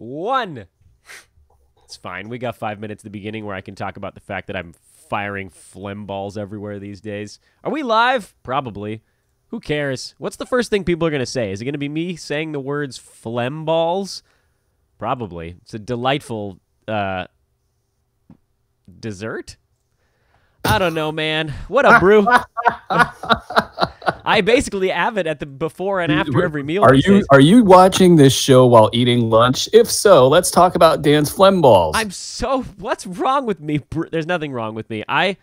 1. It's fine. We got 5 minutes at the beginning where I can talk about the fact that I'm firing phlegm balls everywhere these days. Are we live? Probably. Who cares? What's the first thing people are going to say? Is it going to be me saying the words phlegm balls? Probably. It's a delightful dessert? I don't know, man. What up, Brew? I basically have it at the before and after every meal. Are you watching this show while eating lunch? If so, let's talk about Dan's phlegm balls. What's wrong with me? There's nothing wrong with me. I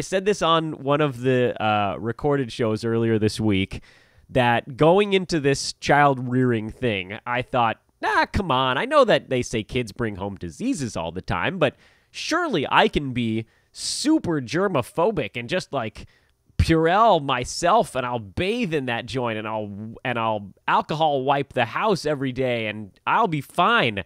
said this on one of the recorded shows earlier this week that going into this child rearing thing, I thought, come on. I know that they say kids bring home diseases all the time, but surely I can be super germophobic and just like Purell myself, and I'll bathe in that joint, and I'll alcohol wipe the house every day, and I'll be fine.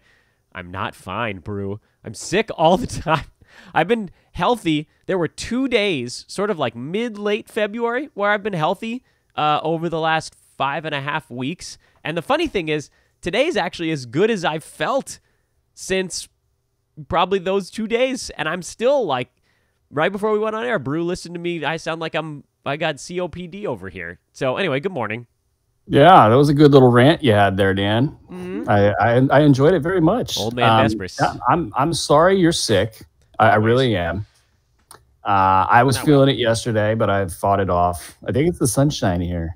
I'm not fine, Brew. I'm sick all the time. I've been healthy. There were 2 days, sort of like mid-late February, where I've been healthy over the last 5.5 weeks. And the funny thing is, today's actually as good as I've felt since probably those 2 days, and I'm still like, right before we went on air, Brew, listen to me. I sound like I got COPD over here. So anyway, good morning. Yeah, that was a good little rant you had there, Dan. Mm-hmm. I enjoyed it very much. Old man Besbris. Yeah, I'm sorry you're sick. I really am. I was feeling it yesterday, but I fought it off. I think it's the sunshine here.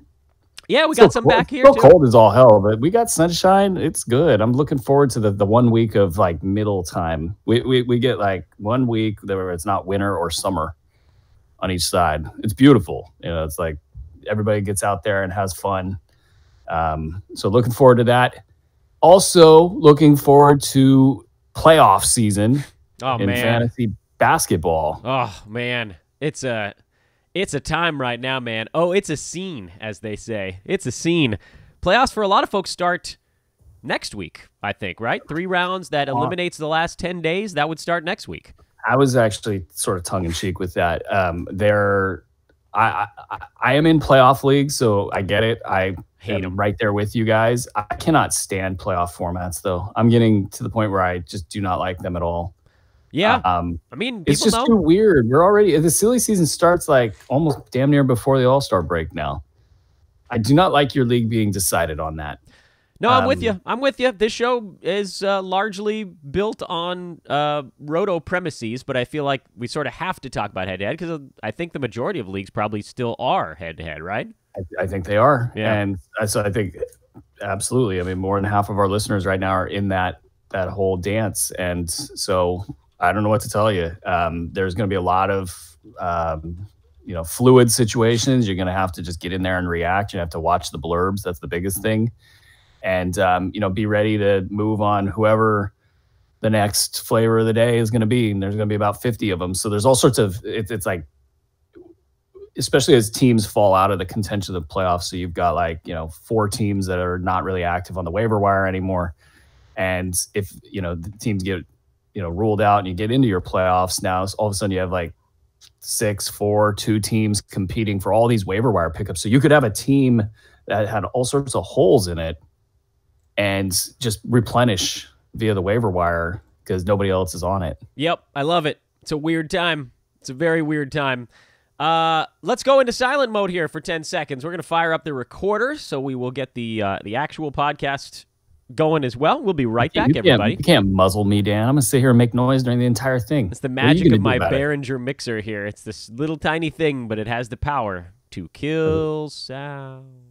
Yeah, we got some back here, too. too. Cold as all hell, but we got sunshine. It's good. I'm looking forward to the 1 week of like middle time. We get like 1 week where it's not winter or summer on each side. It's beautiful. You know, it's like everybody gets out there and has fun. So looking forward to that. Also looking forward to playoff season in fantasy basketball. Oh man, it's a time right now, man. Oh, it's a scene, as they say. It's a scene. Playoffs for a lot of folks start next week, I think, right? 3 rounds that eliminates the last 10 days. That would start next week. I was actually sort of tongue-in-cheek with that. I am in playoff leagues, so I get it. I hate them right there with you guys. I cannot stand playoff formats, though. I'm getting to the point where I just do not like them at all. Yeah, I mean, it's just too weird. The silly season starts like almost damn near before the All-Star break now. I do not like your league being decided on that. No, I'm with you. I'm with you. This show is largely built on roto premises, but I feel like we sort of have to talk about head-to-head because I think the majority of leagues probably still are head-to-head, right? I think they are. Yeah. And so I think absolutely. I mean, more than half of our listeners right now are in that whole dance. And so I don't know what to tell you. There's going to be a lot of, fluid situations. You're going to have to just get in there and react. You have to watch the blurbs. That's the biggest thing. And, be ready to move on whoever the next flavor of the day is going to be. And there's going to be about 50 of them. So there's all sorts of, it's like, especially as teams fall out of the contention of the playoffs. So you've got 4 teams that are not really active on the waiver wire anymore. And if, the teams get, ruled out and you get into your playoffs now, all of a sudden you have like 2 teams competing for all these waiver wire pickups. So you could have a team that had all sorts of holes in it and just replenish via the waiver wire because nobody else is on it. Yep. I love it. It's a weird time. It's a very weird time. Let's go into silent mode here for 10 seconds. We're going to fire up the recorder so we will get the actual podcast going as well. We'll be right back, everybody. You can't muzzle me, Dan. I'm going to sit here and make noise during the entire thing. It's the magic of my Behringer mixer here. It's this little tiny thing, but it has the power to kill sound.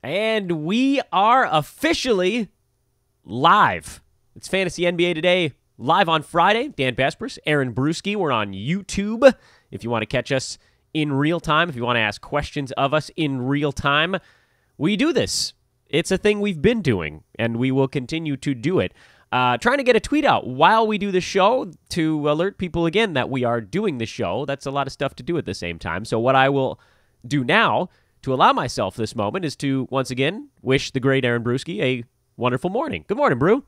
And we are officially live. It's Fantasy NBA Today, live on Friday. Dan Besbris, Aaron Bruski. We're on YouTube if you want to catch us in real time, if you want to ask questions of us in real time. We do this. It's a thing we've been doing, and we will continue to do it. trying to get a tweet out while we do the show to alert people again that we are doing the show. That's a lot of stuff to do at the same time. So what I will do now to allow myself this moment is to, once again, wish the great Aaron Bruski a wonderful morning. Good morning, Brew.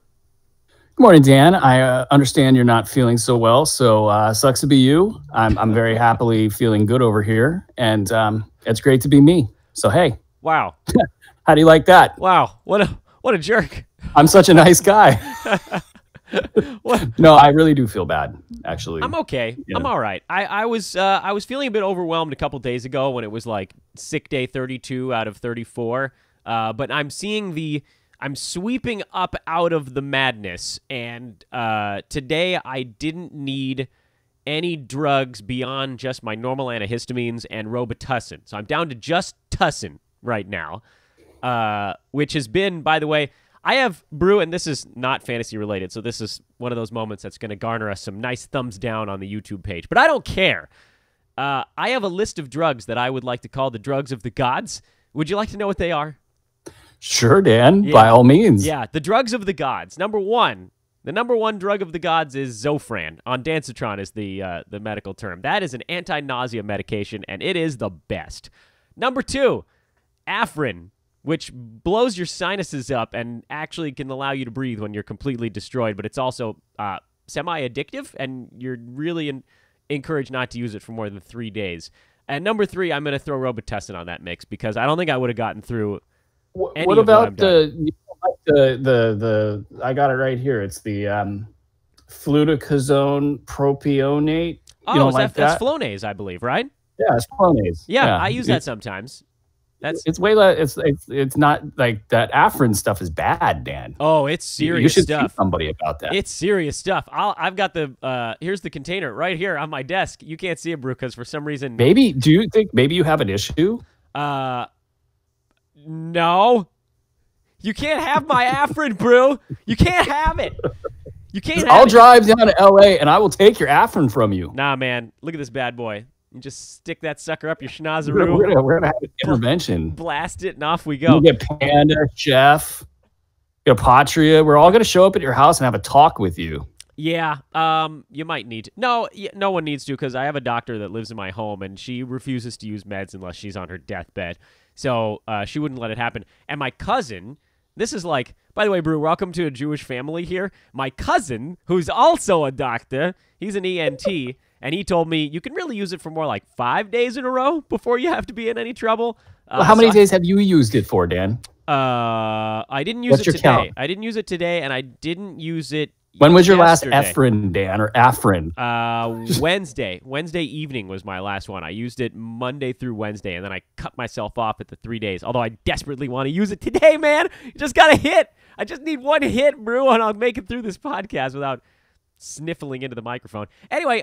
Good morning, Dan. I understand you're not feeling so well, so sucks to be you. I'm very happily feeling good over here, and it's great to be me. So hey, wow, how do you like that? Wow, what a jerk. I'm such a nice guy. No, I really do feel bad. Actually, I'm okay. Yeah. I'm all right. I was feeling a bit overwhelmed a couple days ago when it was like sick day 32 out of 34. But I'm sweeping up out of the madness, and today I didn't need any drugs beyond just my normal antihistamines and Robitussin. So I'm down to just Tussin right now, which has been, by the way, I have, Brew, and this is not fantasy related, so this is one of those moments that's going to garner us some nice thumbs down on the YouTube page, but I don't care. I have a list of drugs that I would like to call the drugs of the gods. Would you like to know what they are? Sure, Dan, by all means. Yeah, the drugs of the gods. The number one drug of the gods is Zofran. Ondansetron is the medical term. That is an anti-nausea medication, and it is the best. Number 2, Afrin, which blows your sinuses up and actually can allow you to breathe when you're completely destroyed, but it's also semi-addictive, and you're really encouraged not to use it for more than 3 days. And number 3, I'm going to throw Robitussin on that mix because I don't think I would have gotten through. What about the I got it right here. It's the fluticasone propionate. Oh, that's Flonase, I believe, right? Yeah, it's Flonase. Yeah, I use that sometimes. It's way less. It's not like that. Afrin stuff is bad, Dan. Oh, it's serious you should stuff. See somebody about that. It's serious stuff. I've got the here's the container right here on my desk. You can't see it, Brew, because for some reason. Do you think maybe you have an issue? No. You can't have my Afrin, Brew. You can't have it. You can't. I'll drive down to LA and I will take your Afrin from you. Nah, man. Look at this bad boy. You just stick that sucker up your schnozeroo. We're gonna have an intervention. Blast it and off we go. You get Panda, Chef, you get Patria. We're all gonna show up at your house and have a talk with you. Yeah, you might need to. No one needs to, because I have a doctor that lives in my home and she refuses to use meds unless she's on her deathbed. So she wouldn't let it happen. And my cousin, this is like, by the way, Brew, welcome to a Jewish family here. My cousin, who's also a doctor, he's an ENT, and he told me you can really use it for more like 5 days in a row before you have to be in any trouble. Well, how many days have you used it for, Dan? I didn't use it today. Count? I didn't use it today, and I didn't use it When was your last Efrin, Dan, or Afrin? Wednesday. Wednesday evening was my last one. I used it Monday through Wednesday, and then I cut myself off at the 3 days. Although I desperately want to use it today, man. You just got to hit. I just need one hit, Brew, and I'll make it through this podcast without sniffling into the microphone. Anyway,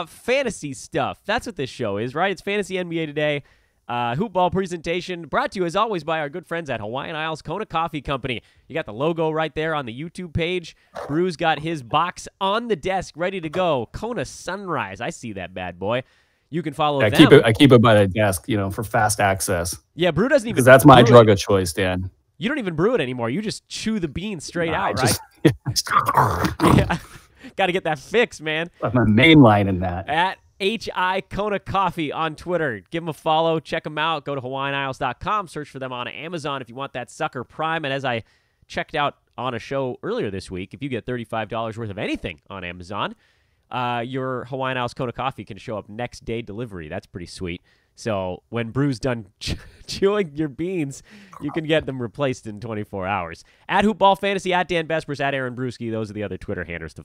fantasy stuff. That's what this show is, right? It's Fantasy NBA Today. Hoop Ball presentation brought to you, as always, by our good friends at Hawaiian Isles Kona Coffee Company. You got the logo right there on the YouTube page. Brew's got his box on the desk ready to go. Kona Sunrise. I see that bad boy. You can follow them. I keep it by the desk, for fast access. Yeah, Brew doesn't even. Because that's my drug of choice, Dan. You don't even brew it anymore. You just chew the beans straight out, right? Yeah. Got to get that fixed, man. I'm a main line in that. At HI Kona Coffee on Twitter. Give them a follow. Check them out. Go to HawaiianIsles.com. Search for them on Amazon if you want that sucker Prime. And as I checked out on a show earlier this week, if you get $35 worth of anything on Amazon, your Hawaiian Isles Kona Coffee can show up next day delivery. That's pretty sweet. So when Brew's done chewing your beans, you can get them replaced in 24 hours. At Hoopball Fantasy, at Dan Besbris, at Aaron Bruski. Those are the other Twitter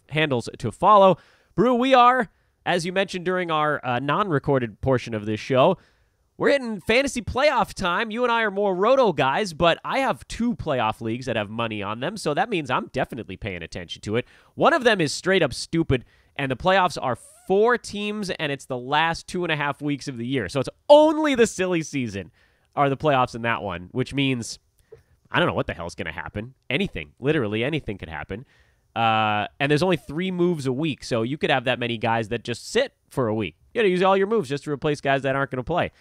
handles to follow. Brew, we are, as you mentioned during our non-recorded portion of this show, we're hitting fantasy playoff time. You and I are more roto guys, but I have 2 playoff leagues that have money on them, so that means I'm definitely paying attention to it. One of them is straight up stupid, and the playoffs are 4 teams, and it's the last 2.5 weeks of the year. So it's only the silly season are the playoffs in that one, which means I don't know what the hell's going to happen. Anything. Literally anything could happen. And there's only 3 moves a week, so you could have that many guys that just sit for a week. You got to use all your moves just to replace guys that aren't going to play.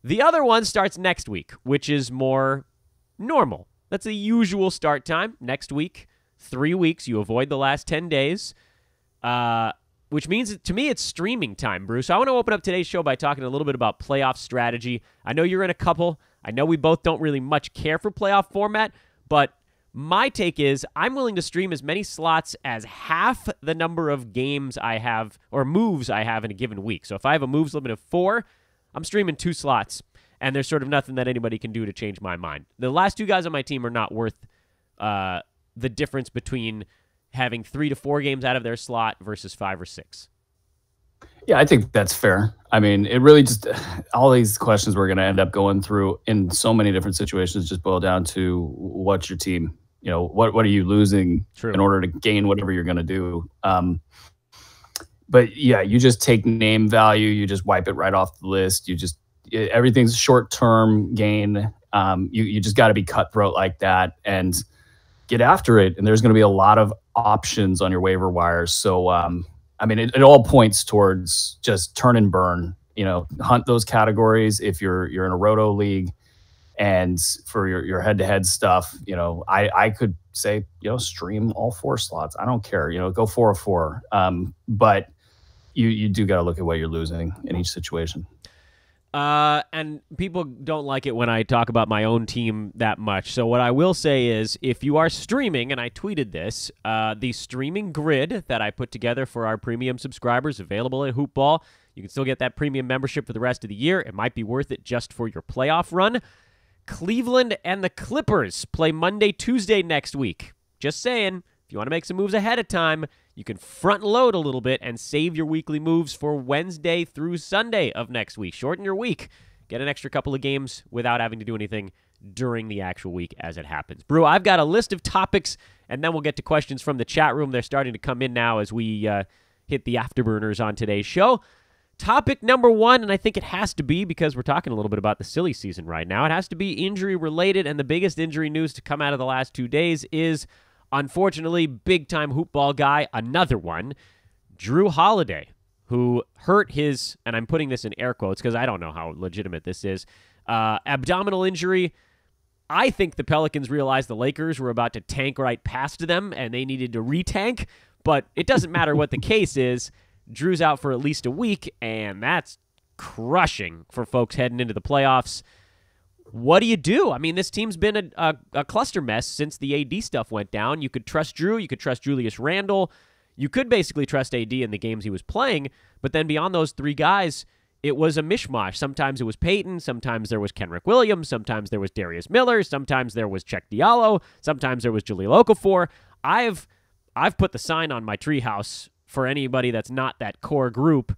The other one starts next week, which is more normal. That's the usual start time. Next week, 3 weeks. You avoid the last 10 days, which means, to me, it's streaming time, Bruce. I want to open up today's show by talking a little bit about playoff strategy. I know you're in a couple. I know we both don't really much care for playoff format, but my take is I'm willing to stream as many slots as half the number of games I have or moves I have in a given week. So if I have a moves limit of 4, I'm streaming 2 slots, and there's sort of nothing that anybody can do to change my mind. The last 2 guys on my team are not worth the difference between having 3 to 4 games out of their slot versus 5 or 6. Yeah, I think that's fair. I mean, it really just, all these questions we're going to end up going through in so many different situations just boil down to what's your team? You know, what are you losing in order to gain whatever you're going to do? But yeah, you just take name value, you just wipe it right off the list. Everything's short-term gain. You just got to be cutthroat like that and get after it. And there's going to be a lot of options on your waiver wires. So, I mean, it all points towards just turn and burn, hunt those categories. If you're in a roto league and for your head-to-head stuff, I could say, stream all 4 slots. I don't care, go 4 or 4. But you do got to look at what you're losing in each situation. And people don't like it when I talk about my own team that much. So what I will say is, if you are streaming, and I tweeted this, the streaming grid that I put together for our premium subscribers available at Hoopball, you can still get that premium membership for the rest of the year. It might be worth it just for your playoff run. Cleveland and the Clippers play Monday, Tuesday next week. Just saying, if you want to make some moves ahead of time, you can front load a little bit and save your weekly moves for Wednesday through Sunday of next week. Shorten your week. Get an extra couple of games without having to do anything during the actual week as it happens. Brew, I've got a list of topics, and then we'll get to questions from the chat room. They're starting to come in now as we hit the afterburners on today's show. Topic number 1, and I think it has to be because we're talking a little bit about the silly season right now. It has to be injury-related, and the biggest injury news to come out of the last 2 days is, unfortunately, big-time hoopball guy, another one, Jrue Holliday, who hurt his, and I'm putting this in air quotes because I don't know how legitimate this is, abdominal injury. I think the Pelicans realized the Lakers were about to tank right past them, and they needed to retank, but it doesn't matter what the case is. Drew's out for at least a week, and that's crushing for folks heading into the playoffs. What do you do? I mean, this team's been a cluster mess since the AD stuff went down. You could trust Jrue. You could trust Julius Randle. You could basically trust AD in the games he was playing. But then beyond those 3 guys, it was a mishmash. Sometimes it was Peyton. Sometimes there was Kenrick Williams. Sometimes there was Darius Miller. Sometimes there was Cheick Diallo. Sometimes there was Jahlil Okafor. I've put the sign on my treehouse for anybody that's not that core group.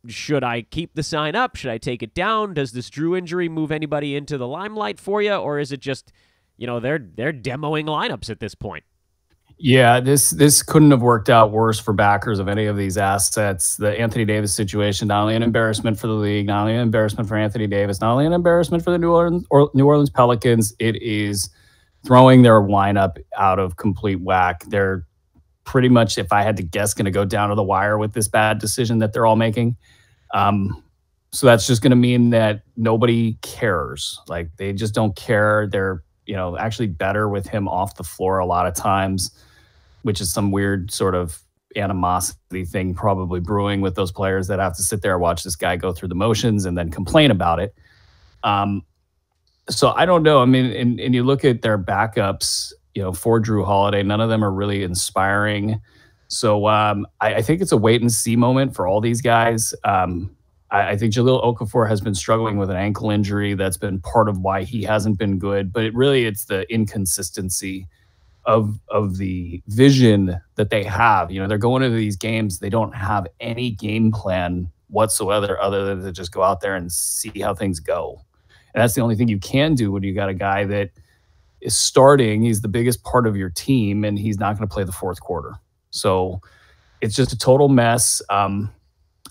Should I keep the sign up? Should I take it down? Does this Jrue injury move anybody into the limelight for you? Or is it just, they're demoing lineups at this point? Yeah, this couldn't have worked out worse for backers of any of these assets. The Anthony Davis situation, not only an embarrassment for the league, not only an embarrassment for Anthony Davis, not only an embarrassment for the New Orleans Pelicans, it is throwing their lineup out of complete whack. They're pretty much, if I had to guess, going to go down to the wire with this bad decision that they're all making. So that's just going to mean that nobody cares. Like, they just don't care. They're, actually better with him off the floor a lot of times, which is some weird sort of animosity thing probably brewing with those players that have to sit there and watch this guy go through the motions and then complain about it. So I don't know. I mean, and you look at their backups, for Jrue Holliday, none of them are really inspiring. So I think it's a wait and see moment for all these guys. I think Jahlil Okafor has been struggling with an ankle injury. That's been part of why he hasn't been good. But it's the inconsistency of the vision that they have. They're going into these games. They don't have any game plan whatsoever other than to just go out there and see how things go. And that's the only thing you can do when you got a guy that is starting. He's the biggest part of your team, and he's not going to play the 4th quarter. So it's just a total mess.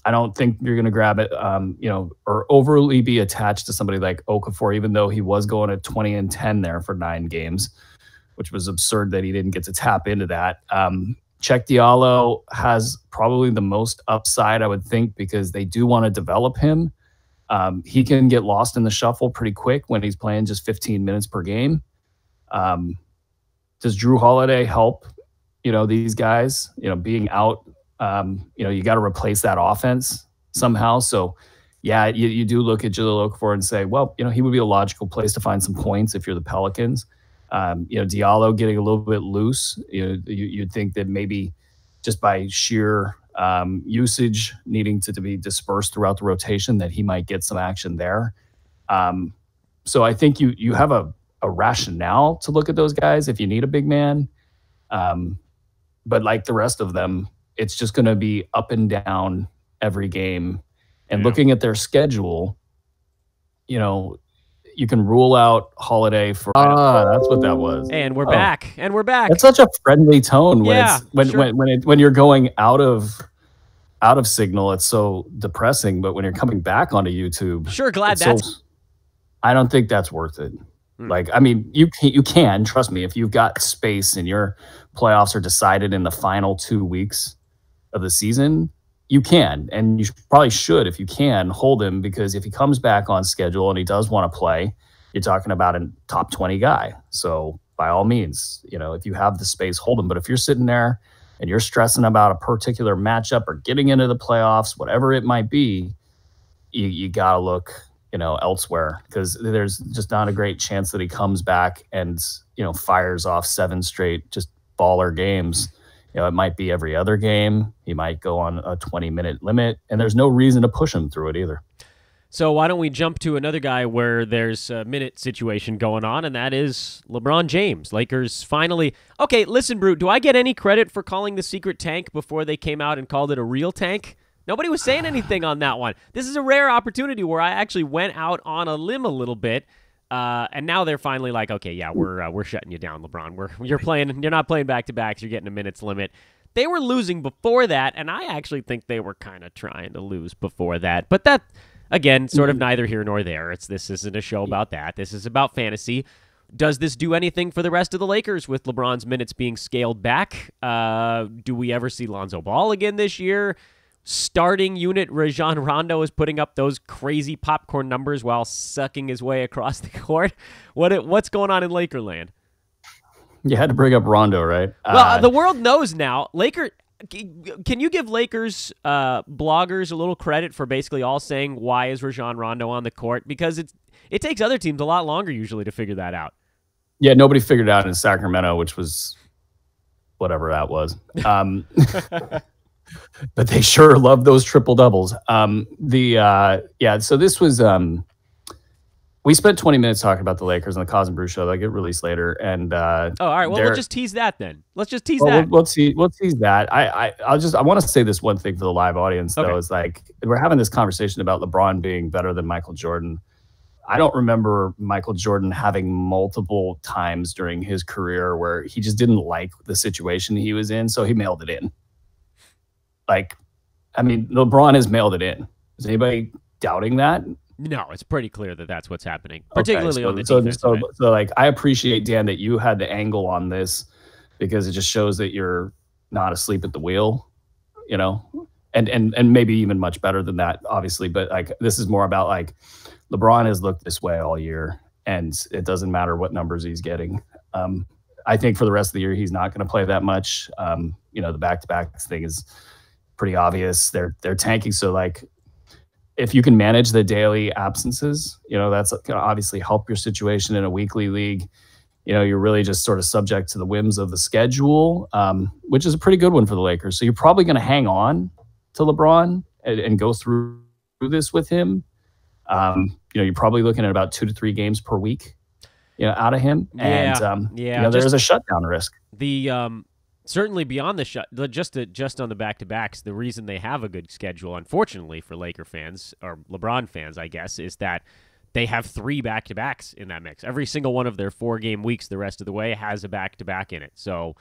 I don't think you're going to grab it, or overly be attached to somebody like Okafor, even though he was going at 20 and 10 there for 9 games, which was absurd that he didn't get to tap into that. Cheick Diallo has probably the most upside, I would think, because they do want to develop him. He can get lost in the shuffle pretty quick when he's playing just 15 minutes per game. does Drew Holiday help, these guys, being out, you got to replace that offense somehow. So yeah, you do look at Jahlil Okafor and say, well, he would be a logical place to find some points if you're the Pelicans. Diallo getting a little bit loose. You'd think that maybe just by sheer usage needing to be dispersed throughout the rotation that he might get some action there. So I think you have a rationale to look at those guys if you need a big man. But like the rest of them, it's just going to be up and down every game. And looking at their schedule, you can rule out Holiday for. That's what that was. And we're back. And we're back. It's such a friendly tone when you're going out of signal. It's so depressing. But when you're coming back onto YouTube, sure, glad that's. I don't think that's worth it. Like, I mean, you can trust me if you've got space and your playoffs are decided in the final 2 weeks of the season. You can, and you probably should, if you can, hold him, because if he comes back on schedule and he does want to play, you're talking about a top 20 guy. So by all means, if you have the space, hold him. But if you're sitting there and you're stressing about a particular matchup or getting into the playoffs, whatever it might be, you got to look, elsewhere, because there's just not a great chance that he comes back and, fires off 7 straight just baller games. It might be every other game. He might go on a 20-minute limit, and there's no reason to push him through it either. So why don't we jump to another guy where there's a minute situation going on, and that is LeBron James. Lakers finally... Okay, listen, Brute, do I get any credit for calling the secret tank before they came out and called it a real tank? Nobody was saying anything on that one. This is a rare opportunity where I actually went out on a limb a little bit, and now they're finally like, okay, yeah, we're shutting you down, LeBron. You're not playing back-to-backs. You're getting a minutes limit. They were losing before that, and I actually think they were kind of trying to lose before that. But that, again, sort of neither here nor there. This isn't a show about that. This is about fantasy. Does this do anything for the rest of the Lakers with LeBron's minutes being scaled back? Do we ever see Lonzo Ball again this year? Starting unit Rajon Rondo is putting up those crazy popcorn numbers while sucking his way across the court. What's going on in Lakerland? You had to bring up Rondo, right? Well, the world knows now. Can you give Lakers bloggers a little credit for basically all saying, why is Rajon Rondo on the court? Because it takes other teams a lot longer usually to figure that out. Yeah, nobody figured it out in Sacramento, which was whatever that was. But they sure love those triple doubles. So this was we spent 20 minutes talking about the Lakers on the Cause and Brew show. They'll get released later. And all right, well, we'll just tease that then. Let's just tease that. We'll tease that. I want to say this one thing for the live audience though, is like we're having this conversation about LeBron being better than Michael Jordan. I don't remember Michael Jordan having multiple times during his career where he just didn't like the situation he was in, so he mailed it in. LeBron has mailed it in. Is anybody doubting that? No, it's pretty clear that that's what's happening, particularly on the defense. So I appreciate, Dan, that you had the angle on this, because it just shows that you're not asleep at the wheel, and maybe even much better than that, obviously. But this is more about LeBron has looked this way all year, and it doesn't matter what numbers he's getting. I think for the rest of the year, he's not going to play that much. The back-to-back thing is pretty obvious. They're tanking. So if you can manage the daily absences, that's going to obviously help your situation in a weekly league. You're really just sort of subject to the whims of the schedule, which is a pretty good one for the Lakers. So you're probably going to hang on to LeBron and go through this with him. You're probably looking at about 2 to 3 games per week, out of him. There's a shutdown risk. Certainly beyond the just on the back-to-backs, the reason they have a good schedule, unfortunately for Laker fans, or LeBron fans, I guess, is that they have 3 back-to-backs in that mix. Every single one of their 4-game weeks the rest of the way has a back-to-back in it. So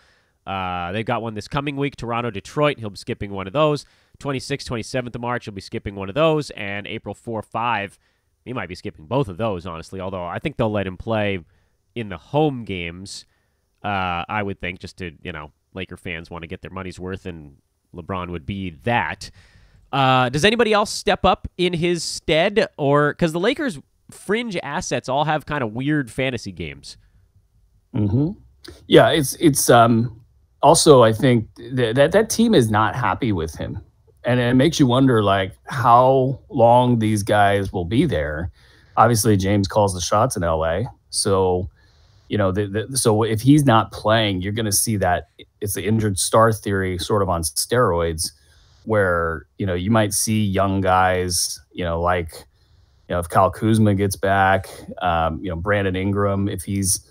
they've got one this coming week, Toronto-Detroit. He'll be skipping one of those. 26th, 27th of March, he'll be skipping one of those. And April 4, 5, he might be skipping both of those, honestly, although I think they'll let him play in the home games, I would think, just to, Laker fans want to get their money's worth, and LeBron would be that. Does anybody else step up in his stead? Or because the Lakers' fringe assets all have kind of weird fantasy games. Mm-hmm. Yeah, it's also, I think that team is not happy with him. And it makes you wonder like how long these guys will be there. Obviously, James calls the shots in LA. So, so if he's not playing, you're going to see that it's the injured star theory sort of on steroids where, you might see young guys, like, if Kyle Kuzma gets back, Brandon Ingram, if he's,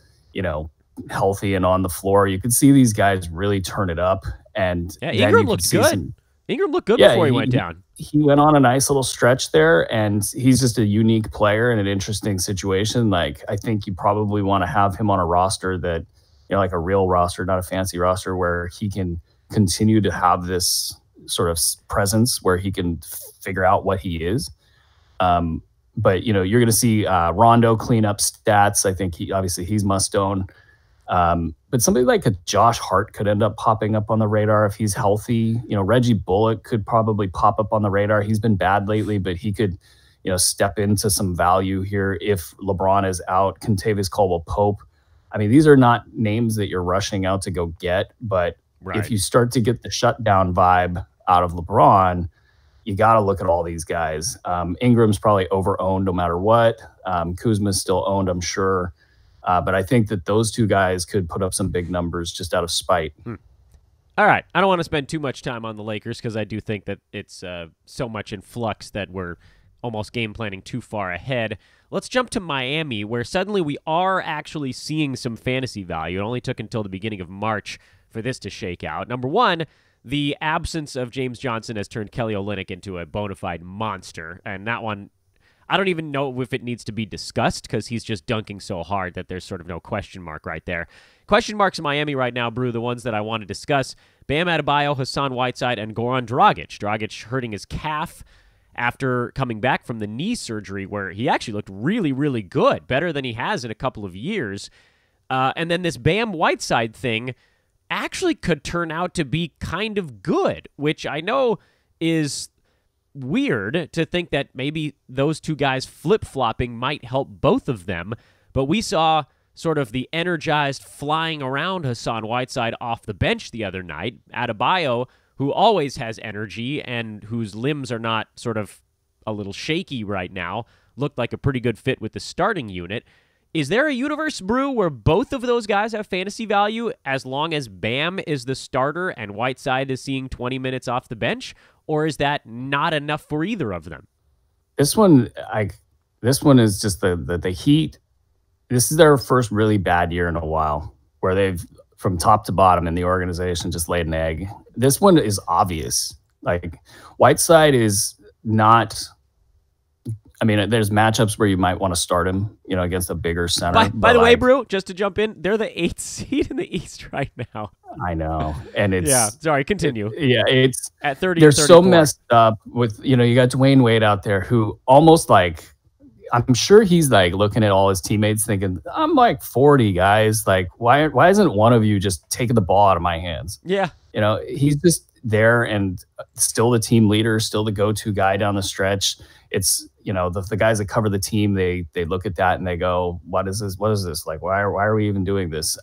healthy and on the floor, you could see these guys really turn it up. And yeah, Ingram looked good. Ingram looked good before he went down. He went on a nice little stretch there, and he's just a unique player in an interesting situation. Like, I think you probably want to have him on a roster that, like a real roster, not a fancy roster, where he can continue to have this sort of presence where he can figure out what he is. But, you're going to see Rondo clean up stats. I think he's must own. But somebody like a Josh Hart could end up popping up on the radar if he's healthy. Reggie Bullock could probably pop up on the radar. He's been bad lately, but he could, step into some value here if LeBron is out. Kentavious Caldwell-Pope. I mean, these are not names that you're rushing out to go get, but if you start to get the shutdown vibe out of LeBron, you got to look at all these guys. Ingram's probably over-owned no matter what. Kuzma's still owned, I'm sure. But I think that those two guys could put up some big numbers just out of spite. All right. I don't want to spend too much time on the Lakers because I do think that it's so much in flux that we're almost game planning too far ahead. Let's jump to Miami, where suddenly we are actually seeing some fantasy value. It only took until the beginning of March for this to shake out. Number one, the absence of James Johnson has turned Kelly Olynyk into a bona fide monster, and that one, I don't even know if it needs to be discussed because he's just dunking so hard that there's sort of no question mark right there. Question marks in Miami right now, Brew, the ones that I want to discuss: Bam Adebayo, Hassan Whiteside, and Goran Dragic. Dragic hurting his calf after coming back from the knee surgery where he actually looked really, really good, better than he has in a couple of years. And then this Bam Whiteside thing actually could turn out to be kind of good, which I know is weird to think that maybe those two guys flip-flopping might help both of them, but we saw sort of the energized flying around Hassan Whiteside off the bench the other night. Adebayo, who always has energy and whose limbs are not sort of a little shaky right now, looked like a pretty good fit with the starting unit. Is there a universe, Brew, where both of those guys have fantasy value as long as Bam is the starter and Whiteside is seeing 20 minutes off the bench? Or is that not enough for either of them? This one is just the Heat. This is their first really bad year in a while where they've, from top to bottom in the organization, just laid an egg. This one is obvious. Like, Whiteside is not, I mean, there's matchups where you might want to start him, against a bigger center. By the way, Brew, just to jump in, they're the 8th seed in the East right now. I know. And it's... Yeah, sorry, continue. It's... At 30 They're so messed up with, you got Dwayne Wade out there who almost like... I'm sure he's like looking at all his teammates thinking, I'm like 40, guys. Like, why isn't one of you just taking the ball out of my hands? Yeah. He's just there and still the team leader, still the go-to guy down the stretch. It's, the guys that cover the team, they look at that and they go, what is this? What is this? Like, why are we even doing this?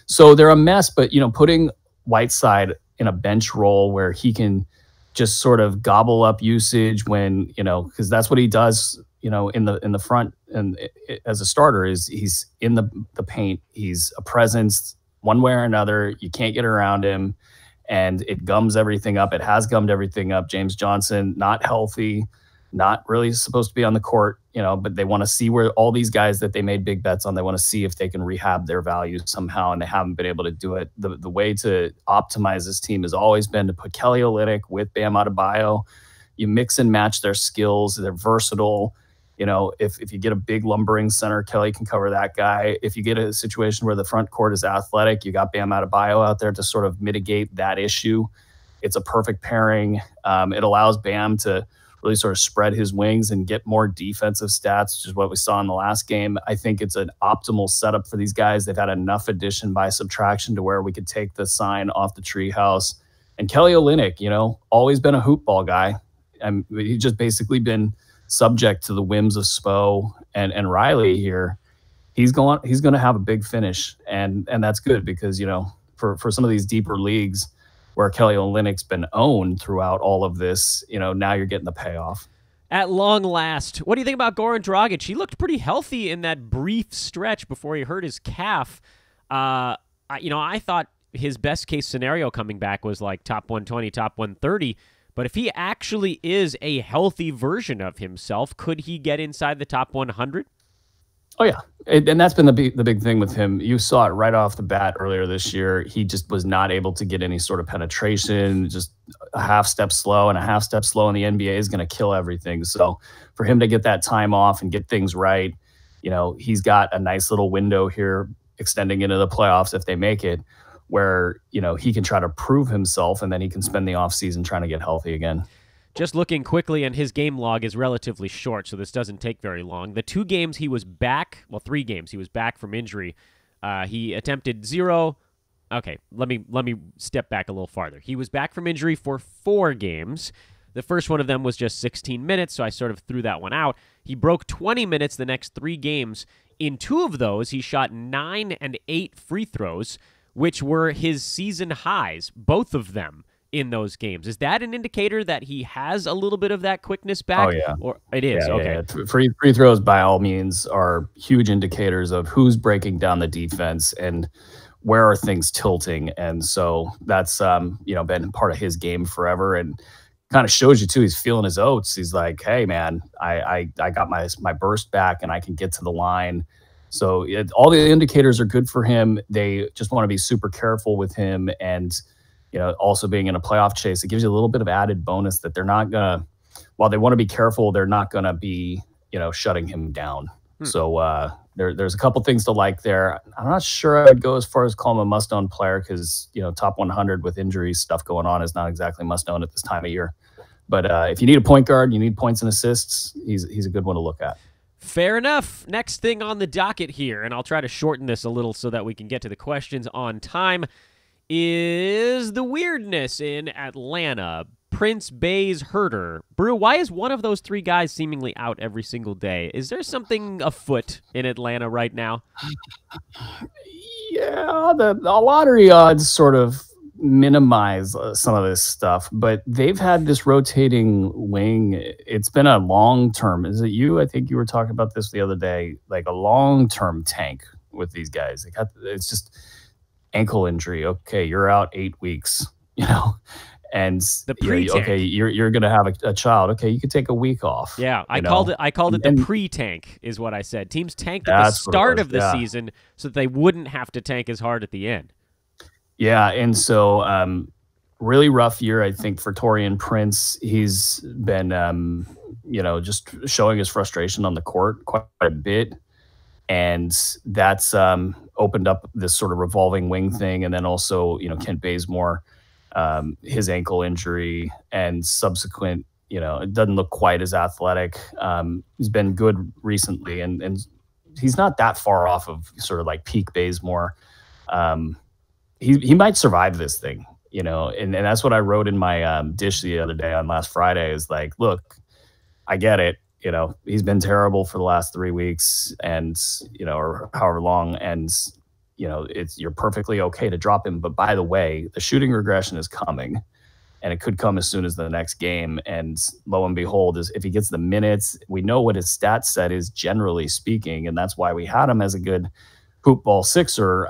So they're a mess, but, putting Whiteside in a bench role where he can just sort of gobble up usage when, because that's what he does, in the front and as a starter is he's in the paint. He's a presence one way or another. You can't get around him and it gums everything up. It has gummed everything up. James Johnson, not healthy, not really supposed to be on the court, but they want to see where all these guys that they made big bets on, they want to see if they can rehab their value somehow, and they haven't been able to do it. The way to optimize this team has always been to put Kelly Olynyk with Bam Adebayo. You mix and match their skills. They're versatile. If you get a big lumbering center, Kelly can cover that guy. If you get a situation where the front court is athletic, you got Bam Adebayo out there to sort of mitigate that issue. It's a perfect pairing. It allows Bam to really sort of spread his wings and get more defensive stats, which is what we saw in the last game. I think it's an optimal setup for these guys. They've had enough addition by subtraction to where we could take the sign off the treehouse. And Kelly Olynyk, always been a hoop ball guy. He's just basically been subject to the whims of Spo and Riley here. he's going to have a big finish, and that's good because for some of these deeper leagues where Kelly Olynyk's been owned throughout all of this, now you're getting the payoff. At long last, what do you think about Goran Dragic? He looked pretty healthy in that brief stretch before he hurt his calf. I thought his best case scenario coming back was like top 120, top 130. But if he actually is a healthy version of himself, could he get inside the top 100? Oh, yeah. And that's been the big thing with him. You saw it right off the bat earlier this year. He just was not able to get any sort of penetration, just a half step slow, and a half step slow in the NBA is going to kill everything. So for him to get that time off and get things right, he's got a nice little window here extending into the playoffs if they make it, where, he can try to prove himself, and then he can spend the offseason trying to get healthy again. Just looking quickly, and his game log is relatively short, so this doesn't take very long. The 2 games he was back, 3 games he was back from injury. He attempted 0. Okay, let me step back a little farther. He was back from injury for 4 games. The first one of them was just 16 minutes, so I sort of threw that one out. He broke 20 minutes the next 3 games. In 2 of those, he shot 9 and 8 free throws, which were his season highs, both of them in those games. Is that an indicator that he has a little bit of that quickness back? Oh, yeah. Or it is, yeah, okay. Yeah. Free throws, by all means, are huge indicators of who's breaking down the defense and where are things tilting. And so that's, been part of his game forever, and kind of shows you, too, he's feeling his oats. He's like, hey, man, I got my burst back, and I can get to the line. So all the indicators are good for him. They just want to be super careful with him, and also being in a playoff chase, it gives you a little bit of added bonus that they're not gonna, while they want to be careful, they're not gonna be, shutting him down. So there's a couple things to like there. I'm not sure I'd go as far as call him a must-own player because top 100 with injuries stuff going on is not exactly must-own at this time of year. But if you need a point guard, you need points and assists, he's a good one to look at. Fair enough. Next thing on the docket here, and I'll try to shorten this a little so that we can get to the questions on time, is the weirdness in Atlanta. Prince, Bays, Herter. Brew, why is one of those 3 guys seemingly out every single day? Is there something afoot in Atlanta right now? Yeah, the lottery odds sort of minimize some of this stuff, but they've had this rotating wing. It's been a long-term. Is it you? I think you were talking about this the other day, like a long-term tank with these guys. It's just ankle injury. Okay, you're out 8 weeks, and the pre-tank. Okay, you're going to have a child. Okay, you could take a week off. Yeah, I called it the pre-tank is what I said. Teams tanked at the start of the season so that they wouldn't have to tank as hard at the end. Yeah, and so really rough year, I think, for Taurean Prince. He's been, just showing his frustration on the court quite a bit. And that's opened up this sort of revolving wing thing. And then also, Kent Bazemore, his ankle injury and subsequent, it doesn't look quite as athletic. He's been good recently, and he's not that far off of sort of like peak Bazemore. He might survive this thing, and that's what I wrote in my dish the other day on last Friday is like, look, I get it. He's been terrible for the last 3 weeks and, or however long. And, you're perfectly okay to drop him. But by the way, the shooting regression is coming, and it could come as soon as the next game. And lo and behold, if he gets the minutes, we know what his stat set is, generally speaking. And that's why we had him as a good hoop ball sixer,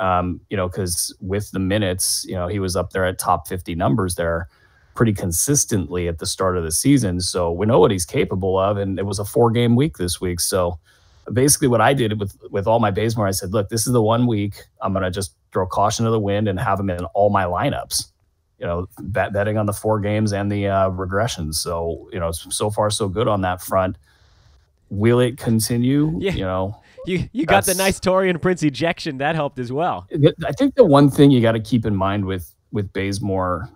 because with the minutes, he was up there at top 50 numbers there pretty consistently at the start of the season. So we know what he's capable of, and it was a 4-game week this week. So basically what I did with all my Bazemore, I said, look, this is the 1 week I'm going to just throw caution to the wind and have him in all my lineups, betting on the 4 games and the regressions. So, so far so good on that front. Will it continue? Yeah. You got the nice Taurean Prince ejection. That helped as well. I think the one thing you got to keep in mind with Bazemore,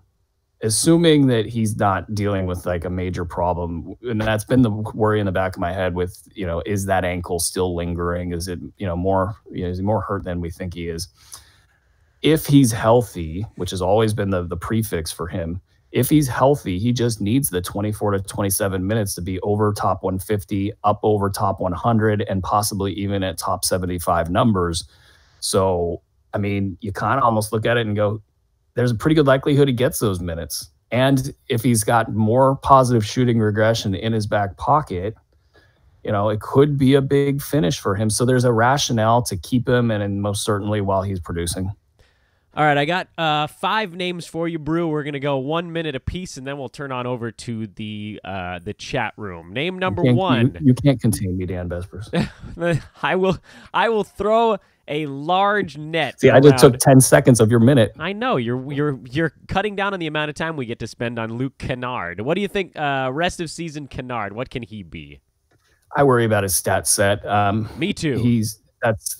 assuming that he's not dealing with like a major problem, and that's been the worry in the back of my head with, is that ankle still lingering? Is it, more, is he more hurt than we think he is? If he's healthy, which has always been the prefix for him, if he's healthy, he just needs the 24 to 27 minutes to be over top 150, up over top 100, and possibly even at top 75 numbers. So, I mean, you kind of almost look at it and go, there's a pretty good likelihood he gets those minutes. And if he's got more positive shooting regression in his back pocket, you know, it could be a big finish for him. So there's a rationale to keep him, and most certainly while he's producing. All right, I got 5 names for you, Brew. We're going to go 1 minute apiece, and then we'll turn on over to the chat room. Name number 1. You can't contain me, Dan Besbris. I will throw a large net. See, I just took 10 seconds of your minute. I know you're cutting down on the amount of time we get to spend on Luke Kennard. What do you think? Rest of season Kennard. What can he be? I worry about his stat set. Me too.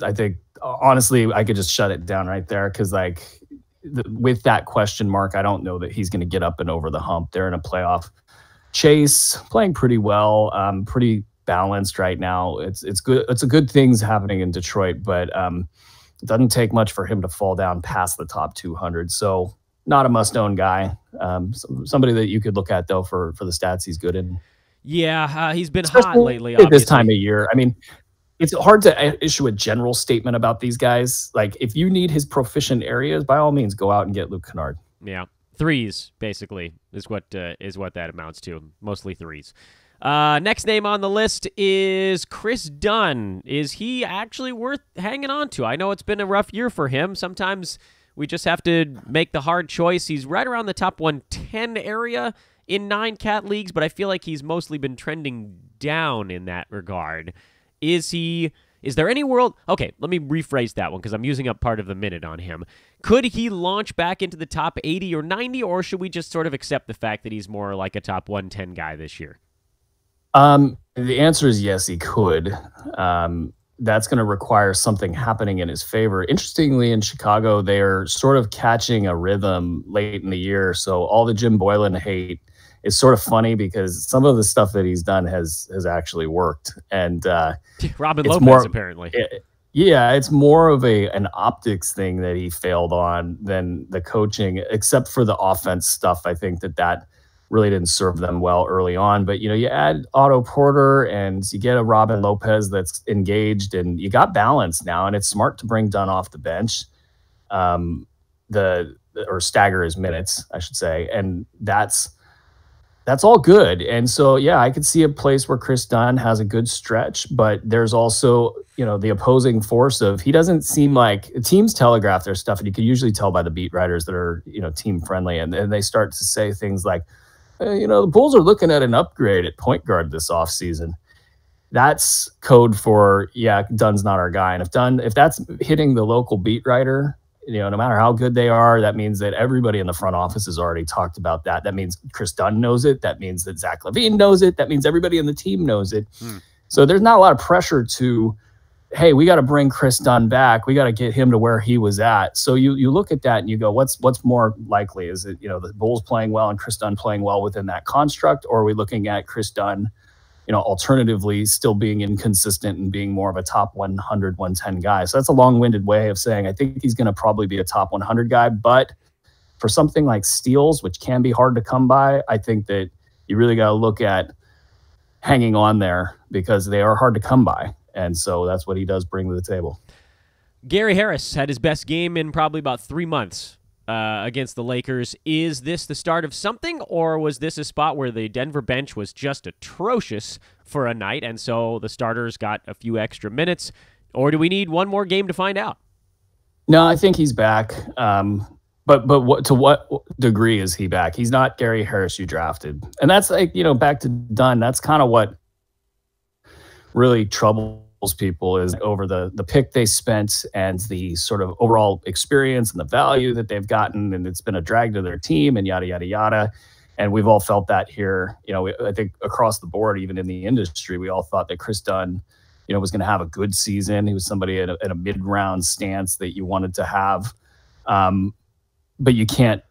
I think honestly, I could just shut it down right there, because like with that question mark, I don't know that he's going to get up and over the hump. They're in a playoff chase, playing pretty well, pretty balanced right now. It's good. It's a good things happening in Detroit, but it doesn't take much for him to fall down past the top 200. So not a must-own guy. Somebody that you could look at though for the stats he's good in. Yeah, he's been especially hot lately. At this time of year, I mean, it's hard to issue a general statement about these guys. Like, if you need his proficient areas, by all means, go out and get Luke Kennard. Yeah, threes basically is what that amounts to. Mostly threes. Next name on the list is Chris Dunn. Is he actually worth hanging on to? I know it's been a rough year for him. Sometimes we just have to make the hard choice. He's right around the top 110 area in 9 cat leagues, but I feel like he's mostly been trending down in that regard. Is there any world? Okay, let me rephrase that one because I'm using up part of the minute on him. Could he launch back into the top 80 or 90, or should we just sort of accept the fact that he's more like a top 110 guy this year? The answer is yes, he could. That's going to require something happening in his favor. Interestingly, in Chicago, they're sort of catching a rhythm late in the year. So all the Jim Boylan hate is sort of funny because some of the stuff that he's done has actually worked. And Robin Lopez, apparently. It's more of an optics thing that he failed on than the coaching, except for the offense stuff. I think that really didn't serve them well early on. But, you know, you add Otto Porter and you get a Robin Lopez that's engaged, and you got balance now. And it's smart to bring Dunn off the bench, or stagger his minutes, I should say. And that's all good. And so, yeah, I could see a place where Chris Dunn has a good stretch, but there's also, you know, the opposing force of, he doesn't seem like, teams telegraph their stuff, and you can usually tell by the beat writers that are, you know, team friendly. And they start to say things like, you know, the Bulls are looking at an upgrade at point guard this offseason. That's code for, yeah, Dunn's not our guy. And if that's hitting the local beat writer, you know, no matter how good they are, that means that everybody in the front office has already talked about that. That means Chris Dunn knows it. That means that Zach LaVine knows it. That means everybody in the team knows it. So there's not a lot of pressure to, hey, we got to bring Chris Dunn back. We got to get him to where he was at. So you look at that and you go, what's more likely? Is it, you know, the Bulls playing well and Chris Dunn playing well within that construct? Or are we looking at Chris Dunn, you know, alternatively still being inconsistent and being more of a top 100, 110 guy? So that's a long-winded way of saying I think he's going to probably be a top 100 guy. But for something like steals, which can be hard to come by, I think that you really got to look at hanging on there because they are hard to come by. And so that's what he does bring to the table. Gary Harris had his best game in probably about 3 months against the Lakers. Is this the start of something, or was this a spot where the Denver bench was just atrocious for a night, and so the starters got a few extra minutes? Or do we need one more game to find out? No, I think he's back. But to what degree is he back? He's not Gary Harris you drafted. And that's like, you know, back to Dunn, that's kind of what really troubles people is over the pick they spent and the sort of overall experience and the value that they've gotten, and it's been a drag to their team and yada, yada, yada. And we've all felt that here. You know, I think across the board, even in the industry, we all thought that Chris Dunn, you know, was going to have a good season. He was somebody at a mid-round stance that you wanted to have. But you can't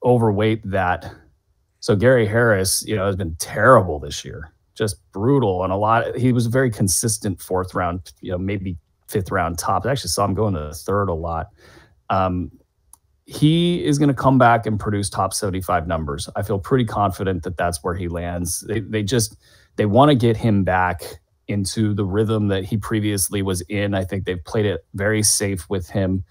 overweight that. So Gary Harris, you know, has been terrible this year. Just brutal. And he was a very consistent 4th round, you know, maybe 5th round top. I actually saw him go into the 3rd a lot. he is going to come back and produce top 75 numbers. I feel pretty confident that that's where he lands. They want to get him back into the rhythm that he previously was in. I think they've played it very safe with him,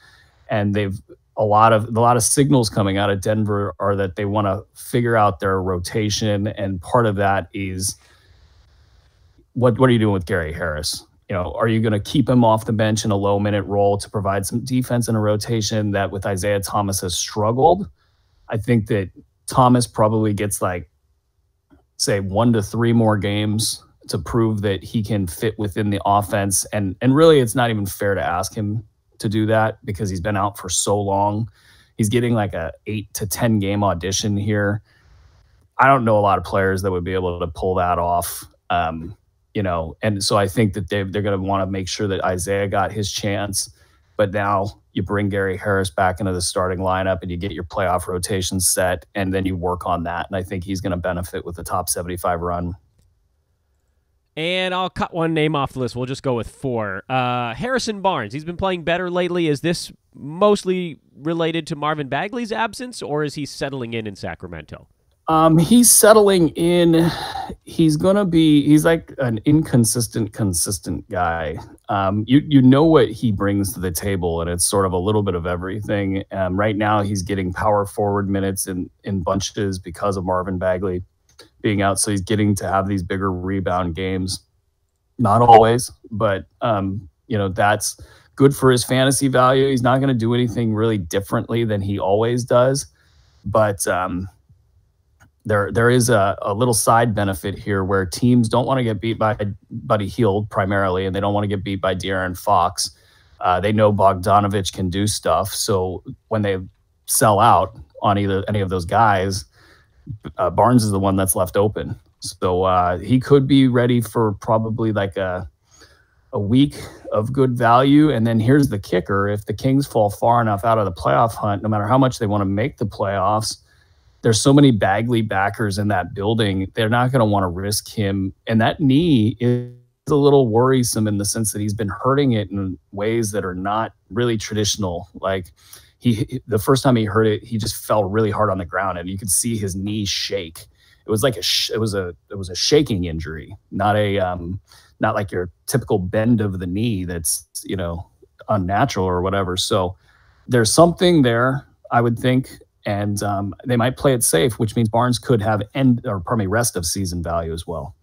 and they've a lot of signals coming out of Denver are that they want to figure out their rotation, and part of that is what are you doing with Gary Harris? You know, are you going to keep him off the bench in a low minute role to provide some defense in a rotation that with Isaiah Thomas has struggled? I think that Thomas probably gets like, say, 1 to 3 more games to prove that he can fit within the offense. And really, it's not even fair to ask him to do that because he's been out for so long. He's getting like a 8 to 10 game audition here. I don't know a lot of players that would be able to pull that off. You know, and so I think that they're going to want to make sure that Isaiah got his chance. But now you bring Gary Harris back into the starting lineup and you get your playoff rotation set, and then you work on that. And I think he's going to benefit with the top 75 run. And I'll cut one name off the list. We'll just go with 4. Harrison Barnes. He's been playing better lately. Is this mostly related to Marvin Bagley's absence, or is he settling in Sacramento? He's settling in. He's like an inconsistent, consistent guy. You know what he brings to the table, and it's sort of a little bit of everything. Right now, he's getting power forward minutes in bunches because of Marvin Bagley being out. So he's getting to have these bigger rebound games. Not always, but you know, that's good for his fantasy value. He's not going to do anything really differently than he always does, but there is a little side benefit here where teams don't want to get beat by Buddy Hield primarily, and they don't want to get beat by De'Aaron Fox. They know Bogdanovich can do stuff, so when they sell out on any of those guys, Barnes is the one that's left open. So he could be ready for probably like a week of good value. And then here's the kicker: if the Kings fall far enough out of the playoff hunt, no matter how much they want to make the playoffs, there's so many Bagley backers in that building. They're not going to want to risk him. And that knee is a little worrisome in the sense that he's been hurting it in ways that are not really traditional. Like the first time he hurt it, he just fell really hard on the ground, and you could see his knee shake. It was like it was a shaking injury, not like your typical bend of the knee that's, you know, unnatural or whatever. So there's something there, I would think. And they might play it safe, which means Barnes could have rest of season value as well.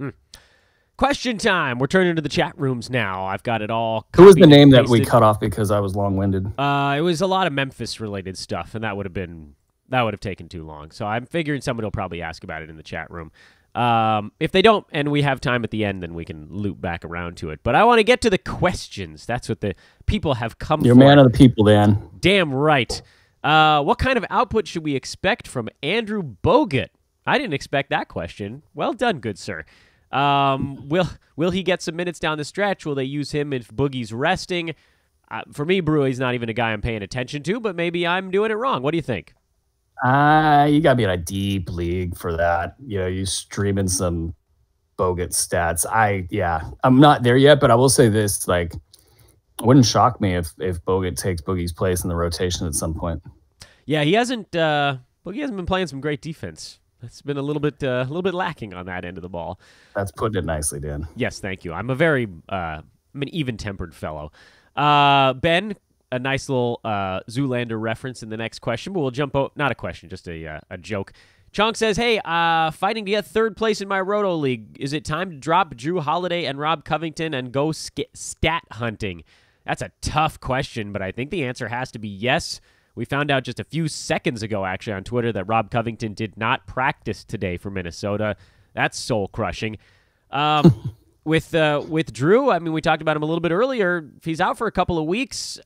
Question time. We're turning to the chat rooms now. I've got it all. Who was the name that we cut off because I was long-winded? It was a lot of Memphis-related stuff, and that would have taken too long. So I'm figuring someone will probably ask about it in the chat room. If they don't, and we have time at the end, then we can loop back around to it. But I want to get to the questions. That's what the people have come for. You're a man of the people, Dan. Damn right. What kind of output should we expect from Andrew Bogut? I didn't expect that question. Well done, good sir. Will he get some minutes down the stretch? Will they use him if Boogie's resting? For me, Brewy's not even a guy I'm paying attention to, but maybe I'm doing it wrong. What do you think? You got to be in a deep league for that. You know, you streaming some Bogut stats. I'm not there yet, but I will say this, like, it wouldn't shock me if Bogut takes Boogie's place in the rotation at some point. Yeah, he hasn't. Boogie hasn't been playing some great defense. It's been a little bit lacking on that end of the ball. That's putting it nicely, Dan. Yes, thank you. I'm an even-tempered fellow. Ben, a nice little Zoolander reference in the next question, but we'll jump out. Not a question, just a joke. Chonk says, hey, fighting to get third place in my Roto League. Is it time to drop Drew Holliday and Rob Covington and go stat hunting? That's a tough question, but I think the answer has to be yes. We found out just a few seconds ago, actually, on Twitter that Rob Covington did not practice today for Minnesota. That's soul-crushing. With Drew, I mean, we talked about him a little bit earlier. If he's out for a couple of weeks,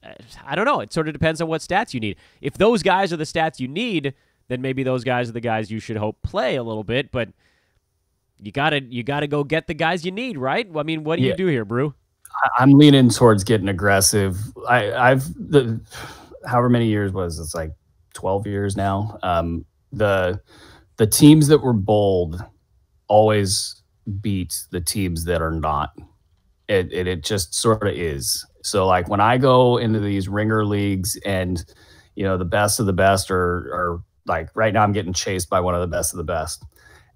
I don't know. It sort of depends on what stats you need. If those guys are the stats you need, then maybe those guys are the guys you should hope play a little bit. But you gotta go get the guys you need, right? I mean, what do you do here, Brew? I'm leaning towards getting aggressive. However many years was it's like 12 years now. The teams that were bold always beat the teams that are not. It just sort of is. So like when I go into these ringer leagues and the best of the best are like right now I'm getting chased by one of the best of the best.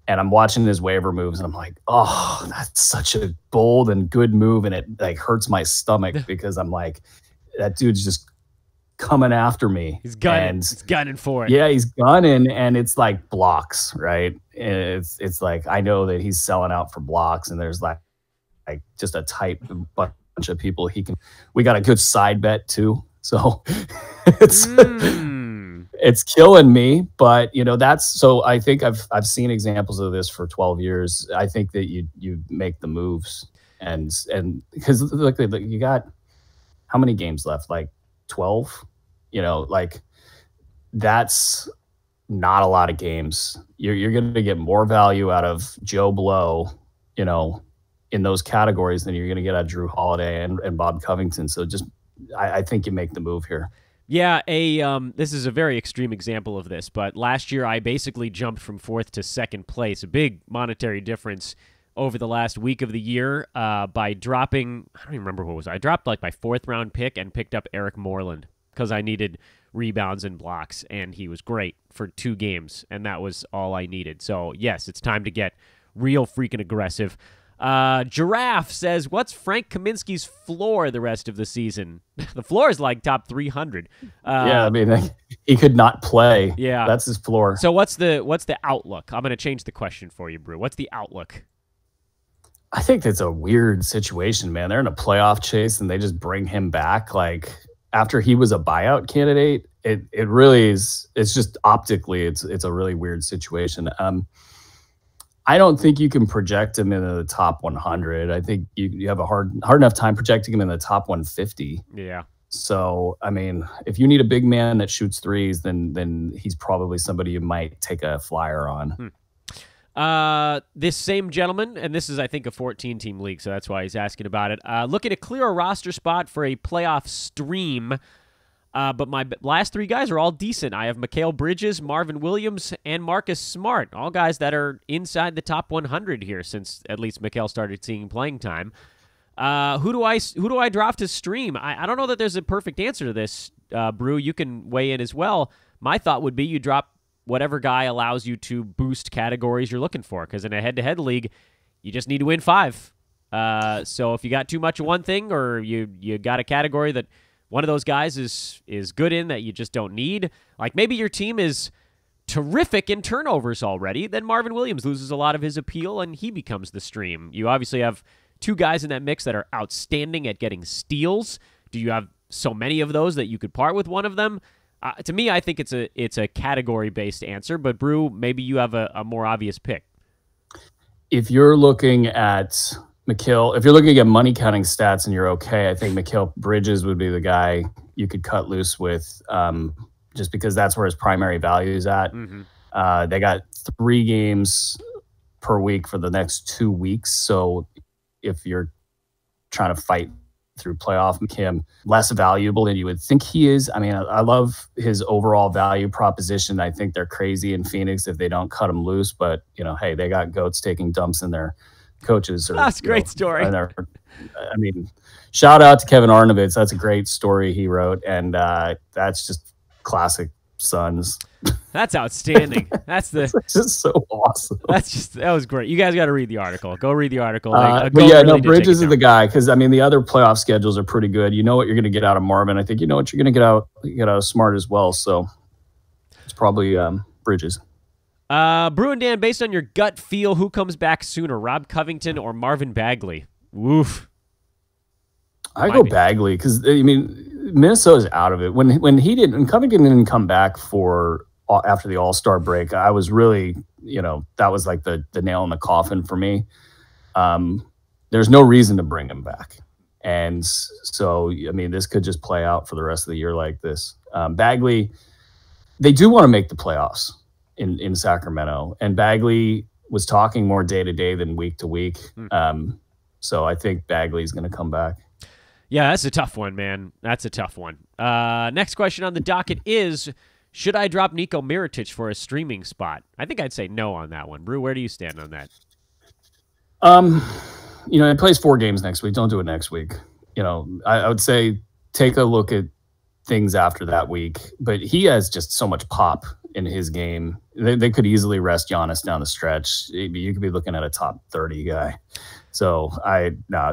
And I'm watching his waiver moves and I'm like, oh, that's such a bold and good move. And it like hurts my stomach because I'm like, that dude's just coming after me. He's gunning. He's gunning for it. Yeah, he's gunning, and it's like blocks, right? And it's like I know that he's selling out for blocks, and there's like just a tight bunch of people he can. We got a good side bet too, so it's killing me. But that's so. I think I've seen examples of this for 12 years. I think that you make the moves, and because look, you got how many games left? Like 12. Like that's not a lot of games. You're going to get more value out of Joe Blow, in those categories than you're going to get out of Drew Holliday and Bob Covington. So just, I think you make the move here. Yeah, this is a very extreme example of this, but last year I basically jumped from 4th to 2nd place, a big monetary difference over the last week of the year by dropping, I don't even remember what it was. I dropped like my 4th round pick and picked up Eric Moreland because I needed rebounds and blocks, and he was great for 2 games, and that was all I needed. So, yes, it's time to get real freaking aggressive. Giraffe says, what's Frank Kaminsky's floor the rest of the season? The floor is like top 300. Yeah, I mean, he could not play. Yeah. That's his floor. So what's the outlook? I'm going to change the question for you, Brew. What's the outlook? I think that's a weird situation, man. They're in a playoff chase, and they just bring him back. Like, after he was a buyout candidate, it really is. It's just optically, it's a really weird situation. I don't think you can project him into the top 100. I think you have a hard enough time projecting him in the top 150. Yeah. So, I mean, if you need a big man that shoots threes, then he's probably somebody you might take a flyer on. This same gentleman, and this is, I think, a 14-team league, so that's why he's asking about it. Looking to clear a roster spot for a playoff stream, but my last 3 guys are all decent. I have Mikal Bridges, Marvin Williams, and Marcus Smart, all guys that are inside the top 100 here since at least Mikal started seeing playing time. Who do I drop to stream? I don't know that there's a perfect answer to this, Brew. You can weigh in as well. My thought would be you drop whatever guy allows you to boost categories you're looking for, because in a head-to-head league, you just need to win 5. So if you got too much of one thing, or you got a category that one of those guys is good in that you just don't need, like maybe your team is terrific in turnovers already, then Marvin Williams loses a lot of his appeal and he becomes the stream. You obviously have 2 guys in that mix that are outstanding at getting steals. Do you have so many of those that you could part with one of them? To me, I think it's a category-based answer, but Brew, maybe you have a more obvious pick. If you're looking at Mikal, if you're looking at money counting stats and you're okay, I think Mikal Bridges would be the guy you could cut loose with, just because that's where his primary value is at. Mm-hmm. They got 3 games per week for the next 2 weeks, so if you're trying to fight through playoff, make him less valuable than you would think he is. I mean, I love his overall value proposition. I think they're crazy in Phoenix if they don't cut him loose, but hey, they got goats taking dumps in their coaches. That's a great story. I mean, shout out to Kevin Arnovitz. That's a great story he wrote, and that's just classic Suns. That's outstanding. That's just so awesome. That was great. You guys got to read the article. Go read the article. Bridges is the guy, because I mean the other playoff schedules are pretty good. You know what you're going to get out of Marvin. I think you know what you're going to get out of Smart as well. So it's probably Bridges. Brew and Dan, based on your gut feel, who comes back sooner, Rob Covington or Marvin Bagley? Woof. I go Bagley, because I mean Minnesota's out of it. When Covington didn't come back after the All-Star break, I was really, that was like the nail in the coffin for me. There's no reason to bring him back. And so, I mean, this could just play out for the rest of the year like this. Bagley, they do want to make the playoffs in Sacramento. And Bagley was talking more day-to-day than week-to-week. So I think Bagley's going to come back. Yeah, that's a tough one, man. That's a tough one. Next question on the docket is, should I drop Nico Mirotic for a streaming spot? I think I'd say no on that one. Brew, where do you stand on that? He plays 4 games next week. Don't do it next week. I would say take a look at things after that week, but he has just so much pop in his game. They could easily rest Giannis down the stretch. You could be looking at a top 30 guy. So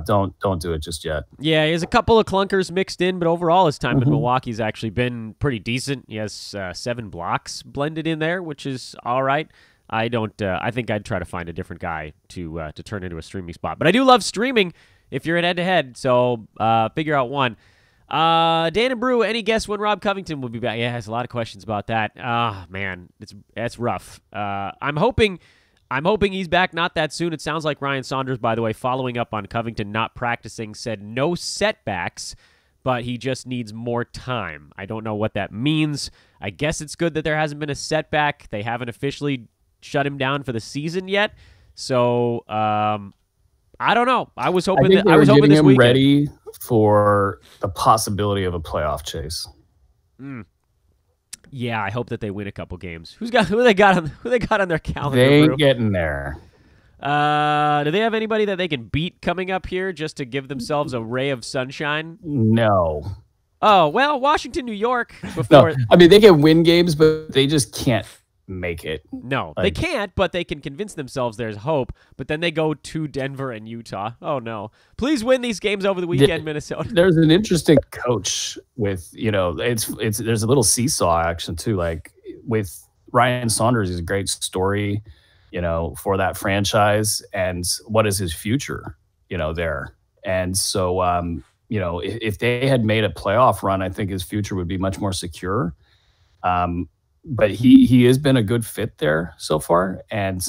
don't do it just yet. Yeah, he has a couple of clunkers mixed in, but overall his time in Milwaukee's actually been pretty decent. He has 7 blocks blended in there, which is all right. I think I'd try to find a different guy to turn into a streaming spot. But I do love streaming if you're in head-to-head, so figure out one. Dan and Brew, any guess when Rob Covington will be back? Yeah, has a lot of questions about that. Man, that's rough. I'm hoping he's back not that soon. It sounds like Ryan Saunders, by the way, following up on Covington not practicing, said no setbacks, but he just needs more time. I don't know what that means. I guess it's good that there hasn't been a setback. They haven't officially shut him down for the season yet. So, I don't know. I was hoping this weekend. Ready for the possibility of a playoff chase. Yeah, I hope that they win a couple games. Who they got on their calendar? They ain't getting there. Do they have anybody that they can beat coming up here just to give themselves a ray of sunshine? No. Oh, well, Washington, New York. Before. No, I mean, they can win games, but they just can't make it. No, they can't, but they can convince themselves there's hope. But then they go to Denver and Utah. Oh, no. Please win these games over the weekend, Minnesota. There's an interesting coach with, there's a little seesaw action, too. Like, with Ryan Saunders, he's a great story, for that franchise. And what is his future, there? And so, if they had made a playoff run, I think his future would be much more secure. But he has been a good fit there so far. And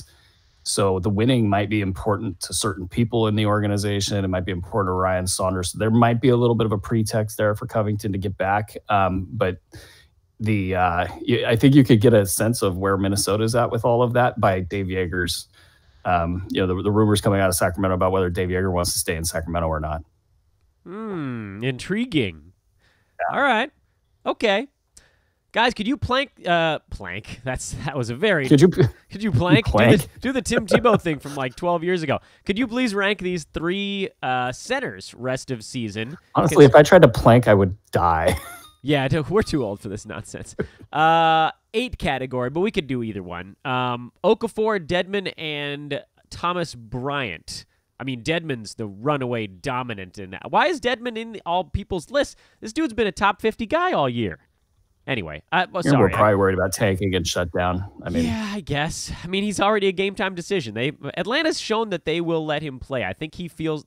so the winning might be important to certain people in the organization. It might be important to Ryan Saunders. There might be a little bit of a pretext there for Covington to get back. But I think you could get a sense of where Minnesota's at with all of that by Dave Yeager's, the rumors coming out of Sacramento about whether Dave Yeager wants to stay in Sacramento or not. Intriguing. Yeah. All right. Okay. Guys, could you plank? That was a very. Could you plank? Do the Tim Tebow thing from like 12 years ago. Could you please rank these 3 centers rest of season? Honestly, if I tried to plank, I would die. Yeah, we're too old for this nonsense. 8 category, but we could do either one. Okafor, Dedmon, and Thomas Bryant. I mean, Dedmon's the runaway dominant in that. Why is Dedmon in all people's lists? This dude's been a top 50 guy all year. Anyway, sorry. We're probably worried about tanking and shut down. Yeah, I guess. I mean, he's already a game time decision. Atlanta's shown that they will let him play. I think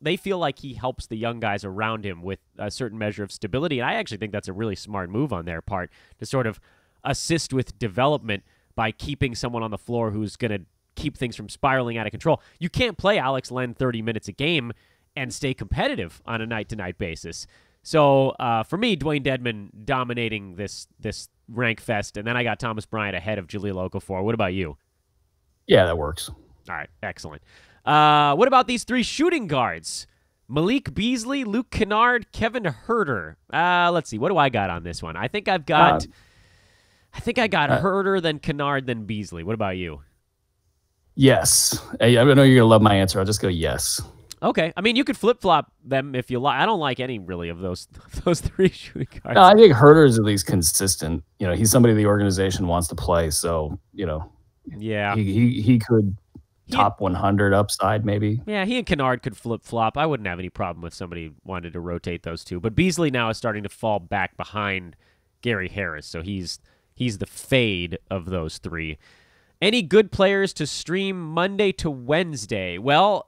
they feel like he helps the young guys around him with a certain measure of stability, and I actually think that's a really smart move on their part to sort of assist with development by keeping someone on the floor who's going to keep things from spiraling out of control. You can't play Alex Len 30 minutes a game and stay competitive on a night-to-night basis. So for me, Dwayne Dedmon dominating this rank fest, and then I got Thomas Bryant ahead of Jahlil Okafor. What about you? Yeah, that works. All right, excellent. What about these 3 shooting guards? Malik Beasley, Luke Kennard, Kevin Huerter. Let's see. What do I got on this one? I think I got Huerter, then Kennard, then Beasley. What about you? Yes. I know you're going to love my answer. I'll just go yes. Okay. I mean, you could flip-flop them if you like. I don't like any, really, of those 3 shooting guards. No, I think Huerter is at least consistent. He's somebody the organization wants to play, so, yeah, he could top 100 upside, maybe. Yeah, he and Kennard could flip-flop. I wouldn't have any problem if somebody wanted to rotate those 2. But Beasley now is starting to fall back behind Gary Harris, so he's the fade of those 3. Any good players to stream Monday to Wednesday? Well,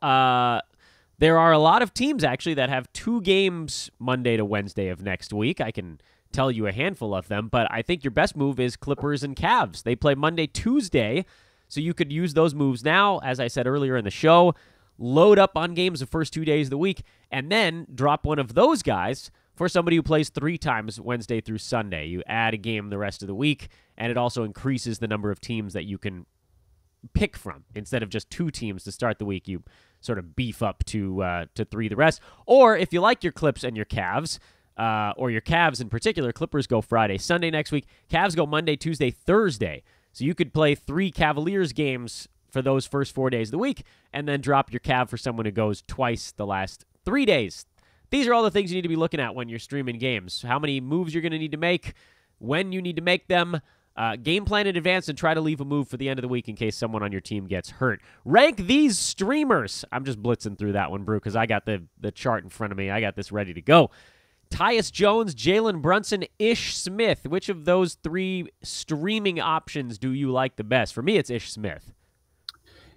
there are a lot of teams, actually, that have 2 games Monday to Wednesday of next week. I can tell you a handful of them, but I think your best move is Clippers and Cavs. They play Monday, Tuesday, so you could use those moves now, as I said earlier in the show, load up on games the first 2 days of the week, and then drop one of those guys for somebody who plays 3 times Wednesday through Sunday. You add a game the rest of the week, and it also increases the number of teams that you can pick from. Instead of just 2 teams to start the week, you sort of beef up to 3 the rest. Or if you like your Clips and your Cavs, or your Cavs in particular, Clippers go Friday, Sunday next week. Cavs go Monday, Tuesday, Thursday. So you could play 3 Cavaliers games for those first 4 days of the week, and then drop your Cav for someone who goes twice the last 3 days. These are all the things you need to be looking at when you're streaming games. How many moves you're going to need to make, when you need to make them, game plan in advance, and try to leave a move for the end of the week in case someone on your team gets hurt. Rank these streamers. I'm just blitzing through that one, Brew, because I got the chart in front of me. I got this ready to go. Tyus Jones, Jalen Brunson, Ish Smith. Which of those three streaming options do you like the best? For me, it's Ish Smith.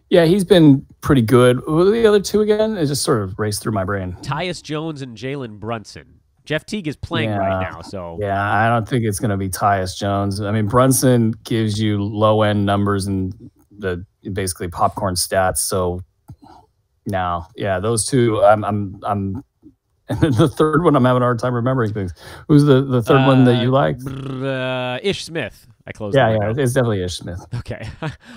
Yeah, he's been pretty good. Who are the other two again? It just sort of raced through my brain. Tyus Jones and Jalen Brunson. Jeff Teague is playing right now, so... Yeah, I don't think it's going to be Tyus Jones. I mean, Brunson gives you low-end numbers and the basically popcorn stats, so... No, yeah, those two, and then the third one, I'm having a hard time remembering things. Who's the third one that you like? Ish Smith. I closed. Yeah, it's definitely Ish Smith. Okay,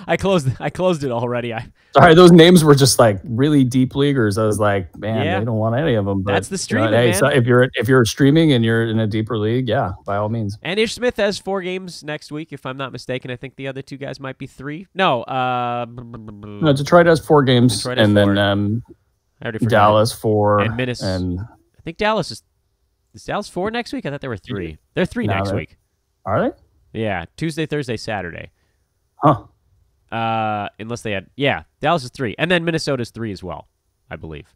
I closed it already. Sorry, those names were just like really deep leaguers. I was like, man, they don't want any of them. But, that's the streaming. Hey, man. so if you're streaming and you're in a deeper league, yeah, by all means. And Ish Smith has 4 games next week, if I'm not mistaken. I think the other 2 guys might be 3. No, no, Detroit has 4 games, and 4. Then Dallas 4, and Minnesota. And I think Dallas is Dallas 4 next week. I thought there were 3. They're 3 next week. Are they? Yeah, Tuesday, Thursday, Saturday. Huh. Unless they had, Dallas is 3, and then Minnesota's 3 as well, I believe.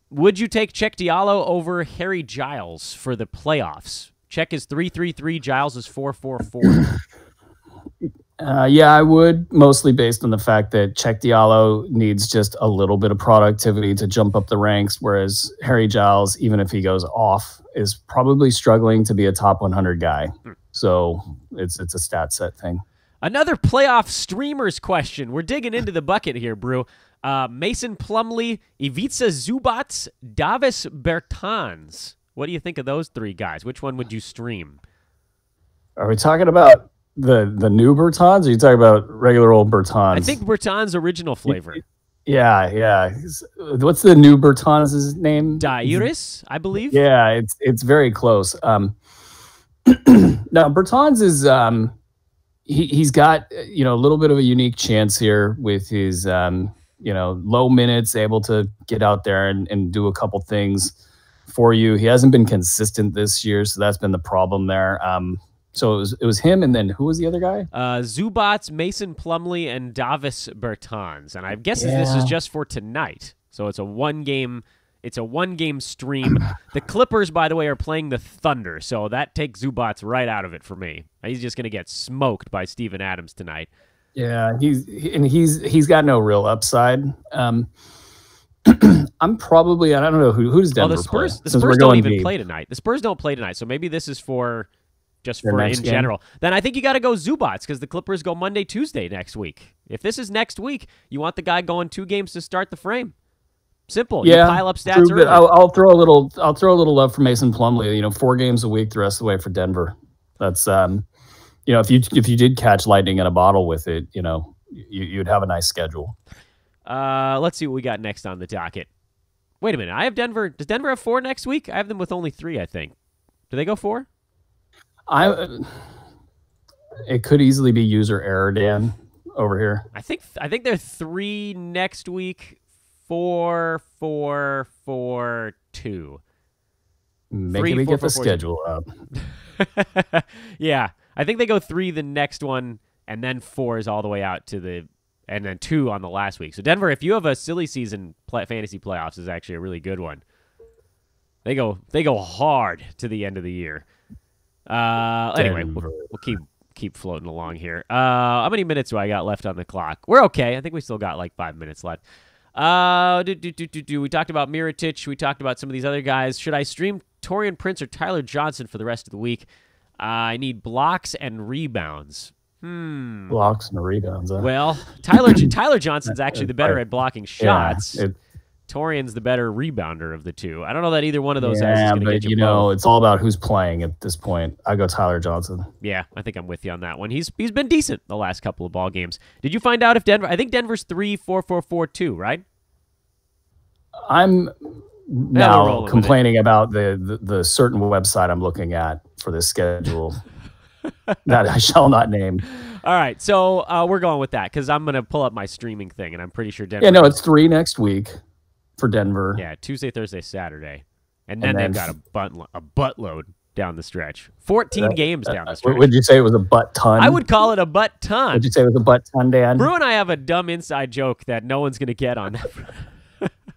Would you take Czech Diallo over Harry Giles for the playoffs? Czech is 3-3-3, Giles is 4-4-4. Yeah, I would, mostly based on the fact that Czech Diallo needs just a little bit of productivity to jump up the ranks, whereas Harry Giles, even if he goes off, is probably struggling to be a top 100 guy. So it's a stat set thing. Another playoff streamers question. We're digging into the bucket here, Brew. Mason Plumlee, Ivica Zubac, Davis Bertans. What do you think of those 3 guys? Which one would you stream? Are we talking about the new Bertans, or are you talking about regular old Bertans? I think Bertans' original flavor. Yeah. What's the new Bertans' name? Dairis, I believe. Yeah, it's very close. Now Bertans is he's got a little bit of a unique chance here with his low minutes, able to get out there and do a couple things for you. He hasn't been consistent this year, so that's been the problem there. So it was him, and then who was the other guy? Zubac, Mason Plumlee, and Davis Bertans. And I guess this is just for tonight. So it's a one-game stream. The Clippers, by the way, are playing the Thunder, so that takes Zubac right out of it for me. He's just going to get smoked by Steven Adams tonight. Yeah, he's got no real upside. I'm probably, I don't know who does Denver play. The Spurs don't even play tonight. The Spurs don't play tonight, so maybe this is for general. Then I think you got to go Zubac because the Clippers go Monday, Tuesday next week. If this is next week, you want the guy going 2 games to start the frame. Simple. Yeah, you pile up stats early. I'll throw a little love for Mason Plumlee. 4 games a week the rest of the way for Denver. That's if you did catch lightning in a bottle with it, you'd have a nice schedule. Let's see what we got next on the docket. Wait a minute. I have Denver. Does Denver have 4 next week? I have them with only 3, I think. Do they go 4? It could easily be user error, Dan, over here. I think they're 3 next week. 4, 4, 4, 2. Maybe we get the schedule up. Yeah, I think they go 3 the next one, and then 4 is all the way out to and then 2 on the last week. So Denver, if you have a silly season fantasy playoffs, is actually a really good one. They go hard to the end of the year. Anyway, we'll keep floating along here. How many minutes do I got left on the clock? We're okay. I think we still got like 5 minutes left. We talked about Mirotic. We talked about some of these other guys. Should I stream Taurean Prince or Tyler Johnson for the rest of the week? I need blocks and rebounds. Blocks and rebounds. Huh? Well, Tyler Johnson's actually the better at blocking shots. Torian's the better rebounder of the 2. I don't know that either one of those guys is going to get you both. It's all about who's playing at this point. I go Tyler Johnson. Yeah, I think I'm with you on that one. He's been decent the last couple of ball games. Did you find out if Denver? I think Denver's 3-4-4-4-2, right? I'm now complaining about the certain website I'm looking at for this schedule that I shall not name. All right, so we're going with that because I'm going to pull up my streaming thing, and I'm pretty sure Denver. Yeah, no, it's 3 next week. for Denver. Yeah, Tuesday, Thursday, Saturday. And then they've got a buttload down the stretch. 14 games down the stretch. Would you say it was a butt ton? I would call it a butt ton. Would you say it was a butt ton, Dan? Brew and I have a dumb inside joke that no one's going to get on that.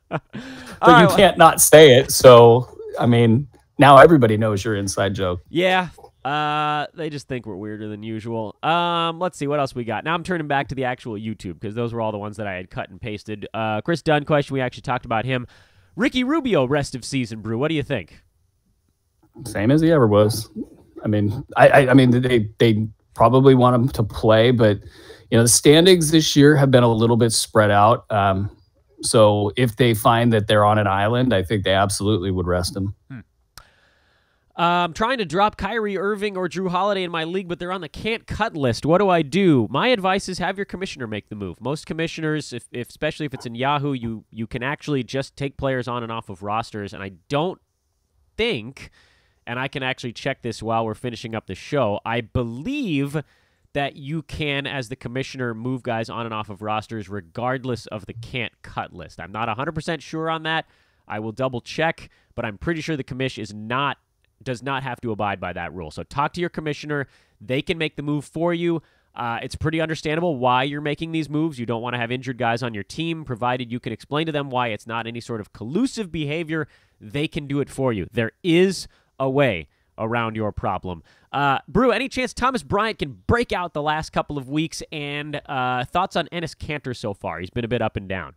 But you can't not say it. So, I mean, now everybody knows your inside joke. Yeah. They just think we're weirder than usual. Let's see what else we got. Now I'm turning back to the actual YouTube because those were all the ones that I had cut and pasted. Chris Dunn question. We actually talked about him. Ricky Rubio, rest of season, Brew. What do you think? Same as he ever was. I mean, I mean, they probably want him to play, but the standings this year have been a little bit spread out. So if they find that they're on an island, I think they absolutely would rest him. I'm trying to drop Kyrie Irving or Drew Holliday in my league, but they're on the can't cut list. What do I do? My advice is have your commissioner make the move. Most commissioners, especially if it's in Yahoo, you can actually just take players on and off of rosters, and I don't think, and I can actually check this while we're finishing up the show, I believe that you can, as the commissioner, move guys on and off of rosters regardless of the can't cut list. I'm not 100% sure on that. I will double check, but I'm pretty sure the commish does not have to abide by that rule. So talk to your commissioner. They can make the move for you. It's pretty understandable why you're making these moves. You don't want to have injured guys on your team, provided you can explain to them why it's not any sort of collusive behavior. They can do it for you. There is a way around your problem. Brew, any chance Thomas Bryant can break out the last couple of weeks? And thoughts on Enes Kanter so far? He's been a bit up and down.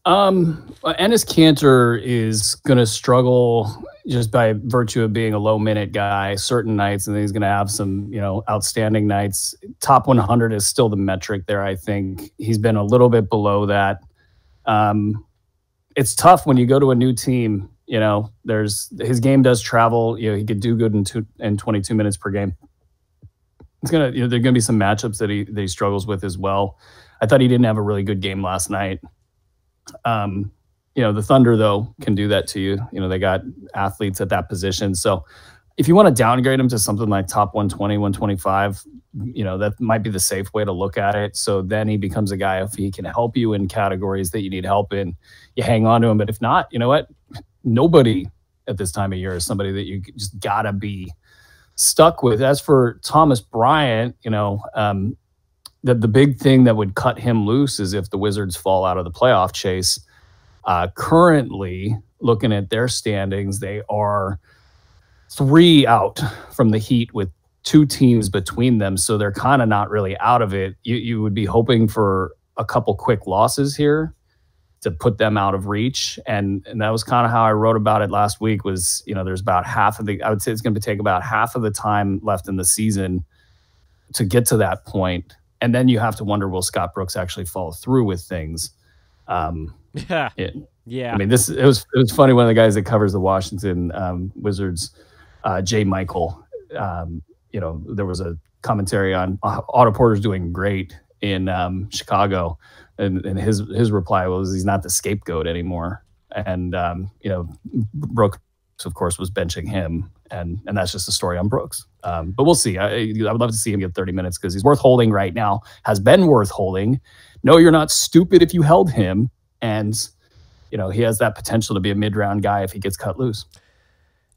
Enes Kanter is going to struggle just by virtue of being a low-minute guy certain nights, and then he's going to have some, outstanding nights. Top 100 is still the metric there, I think. He's been a little bit below that. It's tough when you go to a new team. His game does travel. He could do good in 22 minutes per game. It's gonna, there are gonna be some matchups that he struggles with as well. I thought he didn't have a really good game last night. The Thunder though can do that to you. They got athletes at that position. So if you want to downgrade him to something like top 120, 125, that might be the safe way to look at it. So then he becomes a guy, if he can help you in categories that you need help in, you hang on to him. But if not, you know what? Nobody at this time of year is somebody that you just gotta be stuck with. As for Thomas Bryant, the big thing that would cut him loose is if the Wizards fall out of the playoff chase. Currently, looking at their standings, they are 3 out from the Heat with 2 teams between them, so they're kind of not really out of it. You would be hoping for a couple quick losses here to put them out of reach, and that was kind of how I wrote about it last week. Was there's about half of I would say it's going to take about half of the time left in the season to get to that point. And then you have to wonder, will Scott Brooks actually follow through with things? Yeah. I mean, it was funny. One of the guys that covers the Washington Wizards, Jay Michael, there was a commentary on Otto Porter's doing great in Chicago, and his reply was he's not the scapegoat anymore. And Brooks, of course, was benching him. And that's just a story on Brooks. But we'll see. I would love to see him get 30 minutes because he's worth holding right now, has been worth holding. No, you're not stupid if you held him. And, he has that potential to be a mid-round guy if he gets cut loose.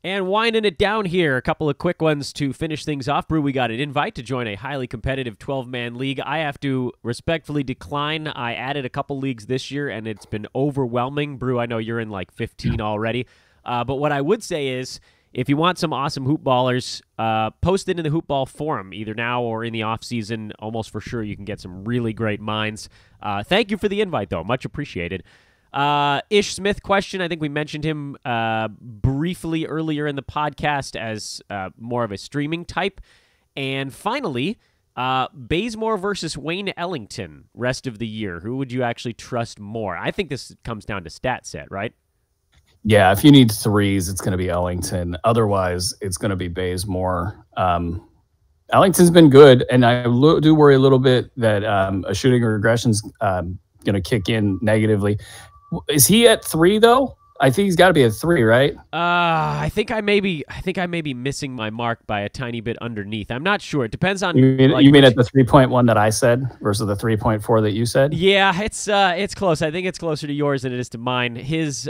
And winding it down here, a couple of quick ones to finish things off. Brew, we got an invite to join a highly competitive 12-man league. I have to respectfully decline. I added a couple leagues this year, and it's been overwhelming. Brew, I know you're in like 15 already. But what I would say is, if you want some awesome hoop ballers, post it in the Hoop Ball forum, either now or in the off-season. Almost for sure you can get some really great minds. Thank you for the invite, though. Much appreciated. Ish Smith question. I think we mentioned him briefly earlier in the podcast as more of a streaming type. And finally, Bazemore versus Wayne Ellington rest of the year. Who would you actually trust more? I think this comes down to stat set, right? Yeah, if you need threes, it's going to be Ellington. Otherwise, it's going to be Bazemore. Ellington's been good, and I do worry a little bit that a shooting regression's going to kick in negatively. Is he at 3, though? I think he's got to be at 3, right? I think I may be missing my mark by a tiny bit underneath. I'm not sure. It depends on. You mean at the 3.1 that I said versus the 3.4 that you said? Yeah, it's close. I think it's closer to yours than it is to mine. His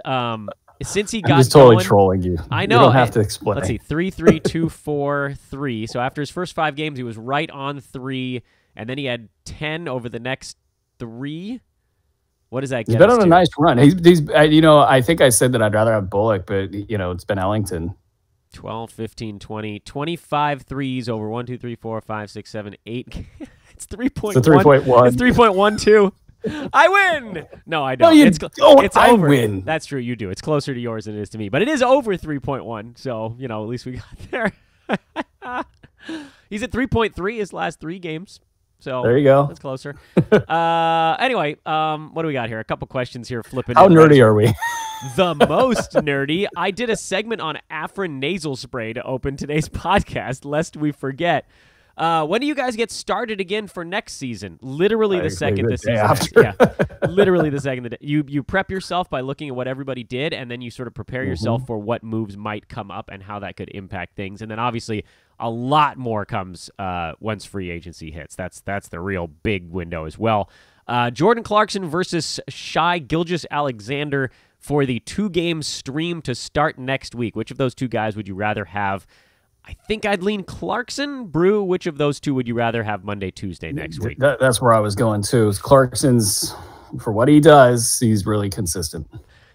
since he got I'm just totally going, trolling you. I know. You don't have to explain. Let's see, 3, 3, 2, 4, 3. So after his first 5 games, he was right on 3, and then he had 10 over the next 3. What does that get? He's been us on a to? nice run. He's I think I said that I'd rather have Bullock, but it's been Ellington. 12, 15, 20, 25 threes over 1, 2, 3, 4, 5, 6, 7, 8. It's 3.1. It's a 3.1. It's 3.12. I win. No, I don't. No, you don't. It's I over. win. That's true. You do. It's closer to yours than it is to me, but it is over 3.1. So at least we got there. He's at 3.3 his last 3 games. So there you go. That's closer. Anyway, what do we got here? A couple questions here. Flipping. How nerdy are we? The most nerdy. I did a segment on Afrin nasal spray to open today's podcast, lest we forget. When do you guys get started again for next season? Literally the second this season. Yeah, literally the second. You prep yourself by looking at what everybody did, and then you sort of prepare yourself for what moves might come up and how that could impact things. And then obviously a lot more comes once free agency hits. That's the real big window as well. Jordan Clarkson versus Shai Gilgeous-Alexander for the 2-game stream to start next week. Which of those 2 guys would you rather have? I think I'd lean Clarkson. Brew, which of those 2 would you rather have Monday, Tuesday next week? That's where I was going too. Clarkson's, for what he does, he's really consistent.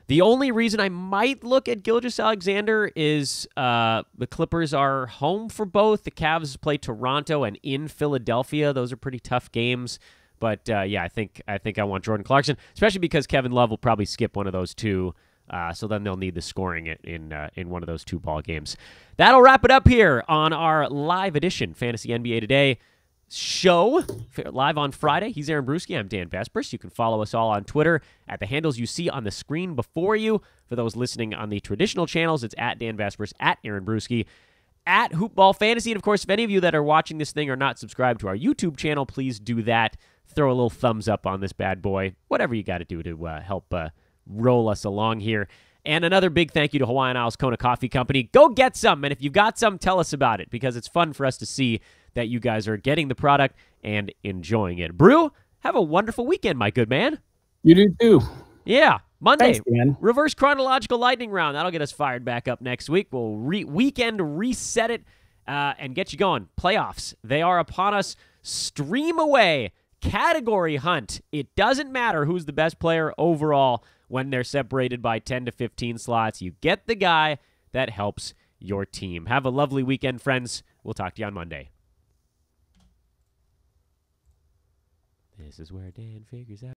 The only reason I might look at Gilgeous-Alexander is the Clippers are home for both. The Cavs play Toronto and in Philadelphia. Those are pretty tough games. But yeah, I think I want Jordan Clarkson, especially because Kevin Love will probably skip one of those 2. So then they'll need the scoring in one of those 2 ball games. That'll wrap it up here on our live edition Fantasy NBA Today show, live on Friday. He's Aaron Bruski. I'm Dan Besbris. You can follow us all on Twitter at the handles you see on the screen before you. For those listening on the traditional channels, it's at Dan Besbris, at Aaron Bruski, at Hoopball Fantasy. And of course, if any of you that are watching this thing are not subscribed to our YouTube channel, please do that. Throw a little thumbs up on this bad boy. Whatever you got to do to help roll us along here. And another big thank you to Hawaiian Isles Kona Coffee Company. Go get some, and if you've got some, tell us about it, because it's fun for us to see that you guys are getting the product and enjoying it. Brew, have a wonderful weekend, my good man. You do too. Yeah, Monday, Thanks, Dan. reverse chronological lightning round. That'll get us fired back up next week. We'll weekend reset it and get you going. Playoffs, they are upon us. Stream away. Category hunt. It doesn't matter who's the best player overall when they're separated by 10 to 15 slots. You get the guy that helps your team. Have a lovely weekend, friends. We'll talk to you on Monday. This is where Dan figures out.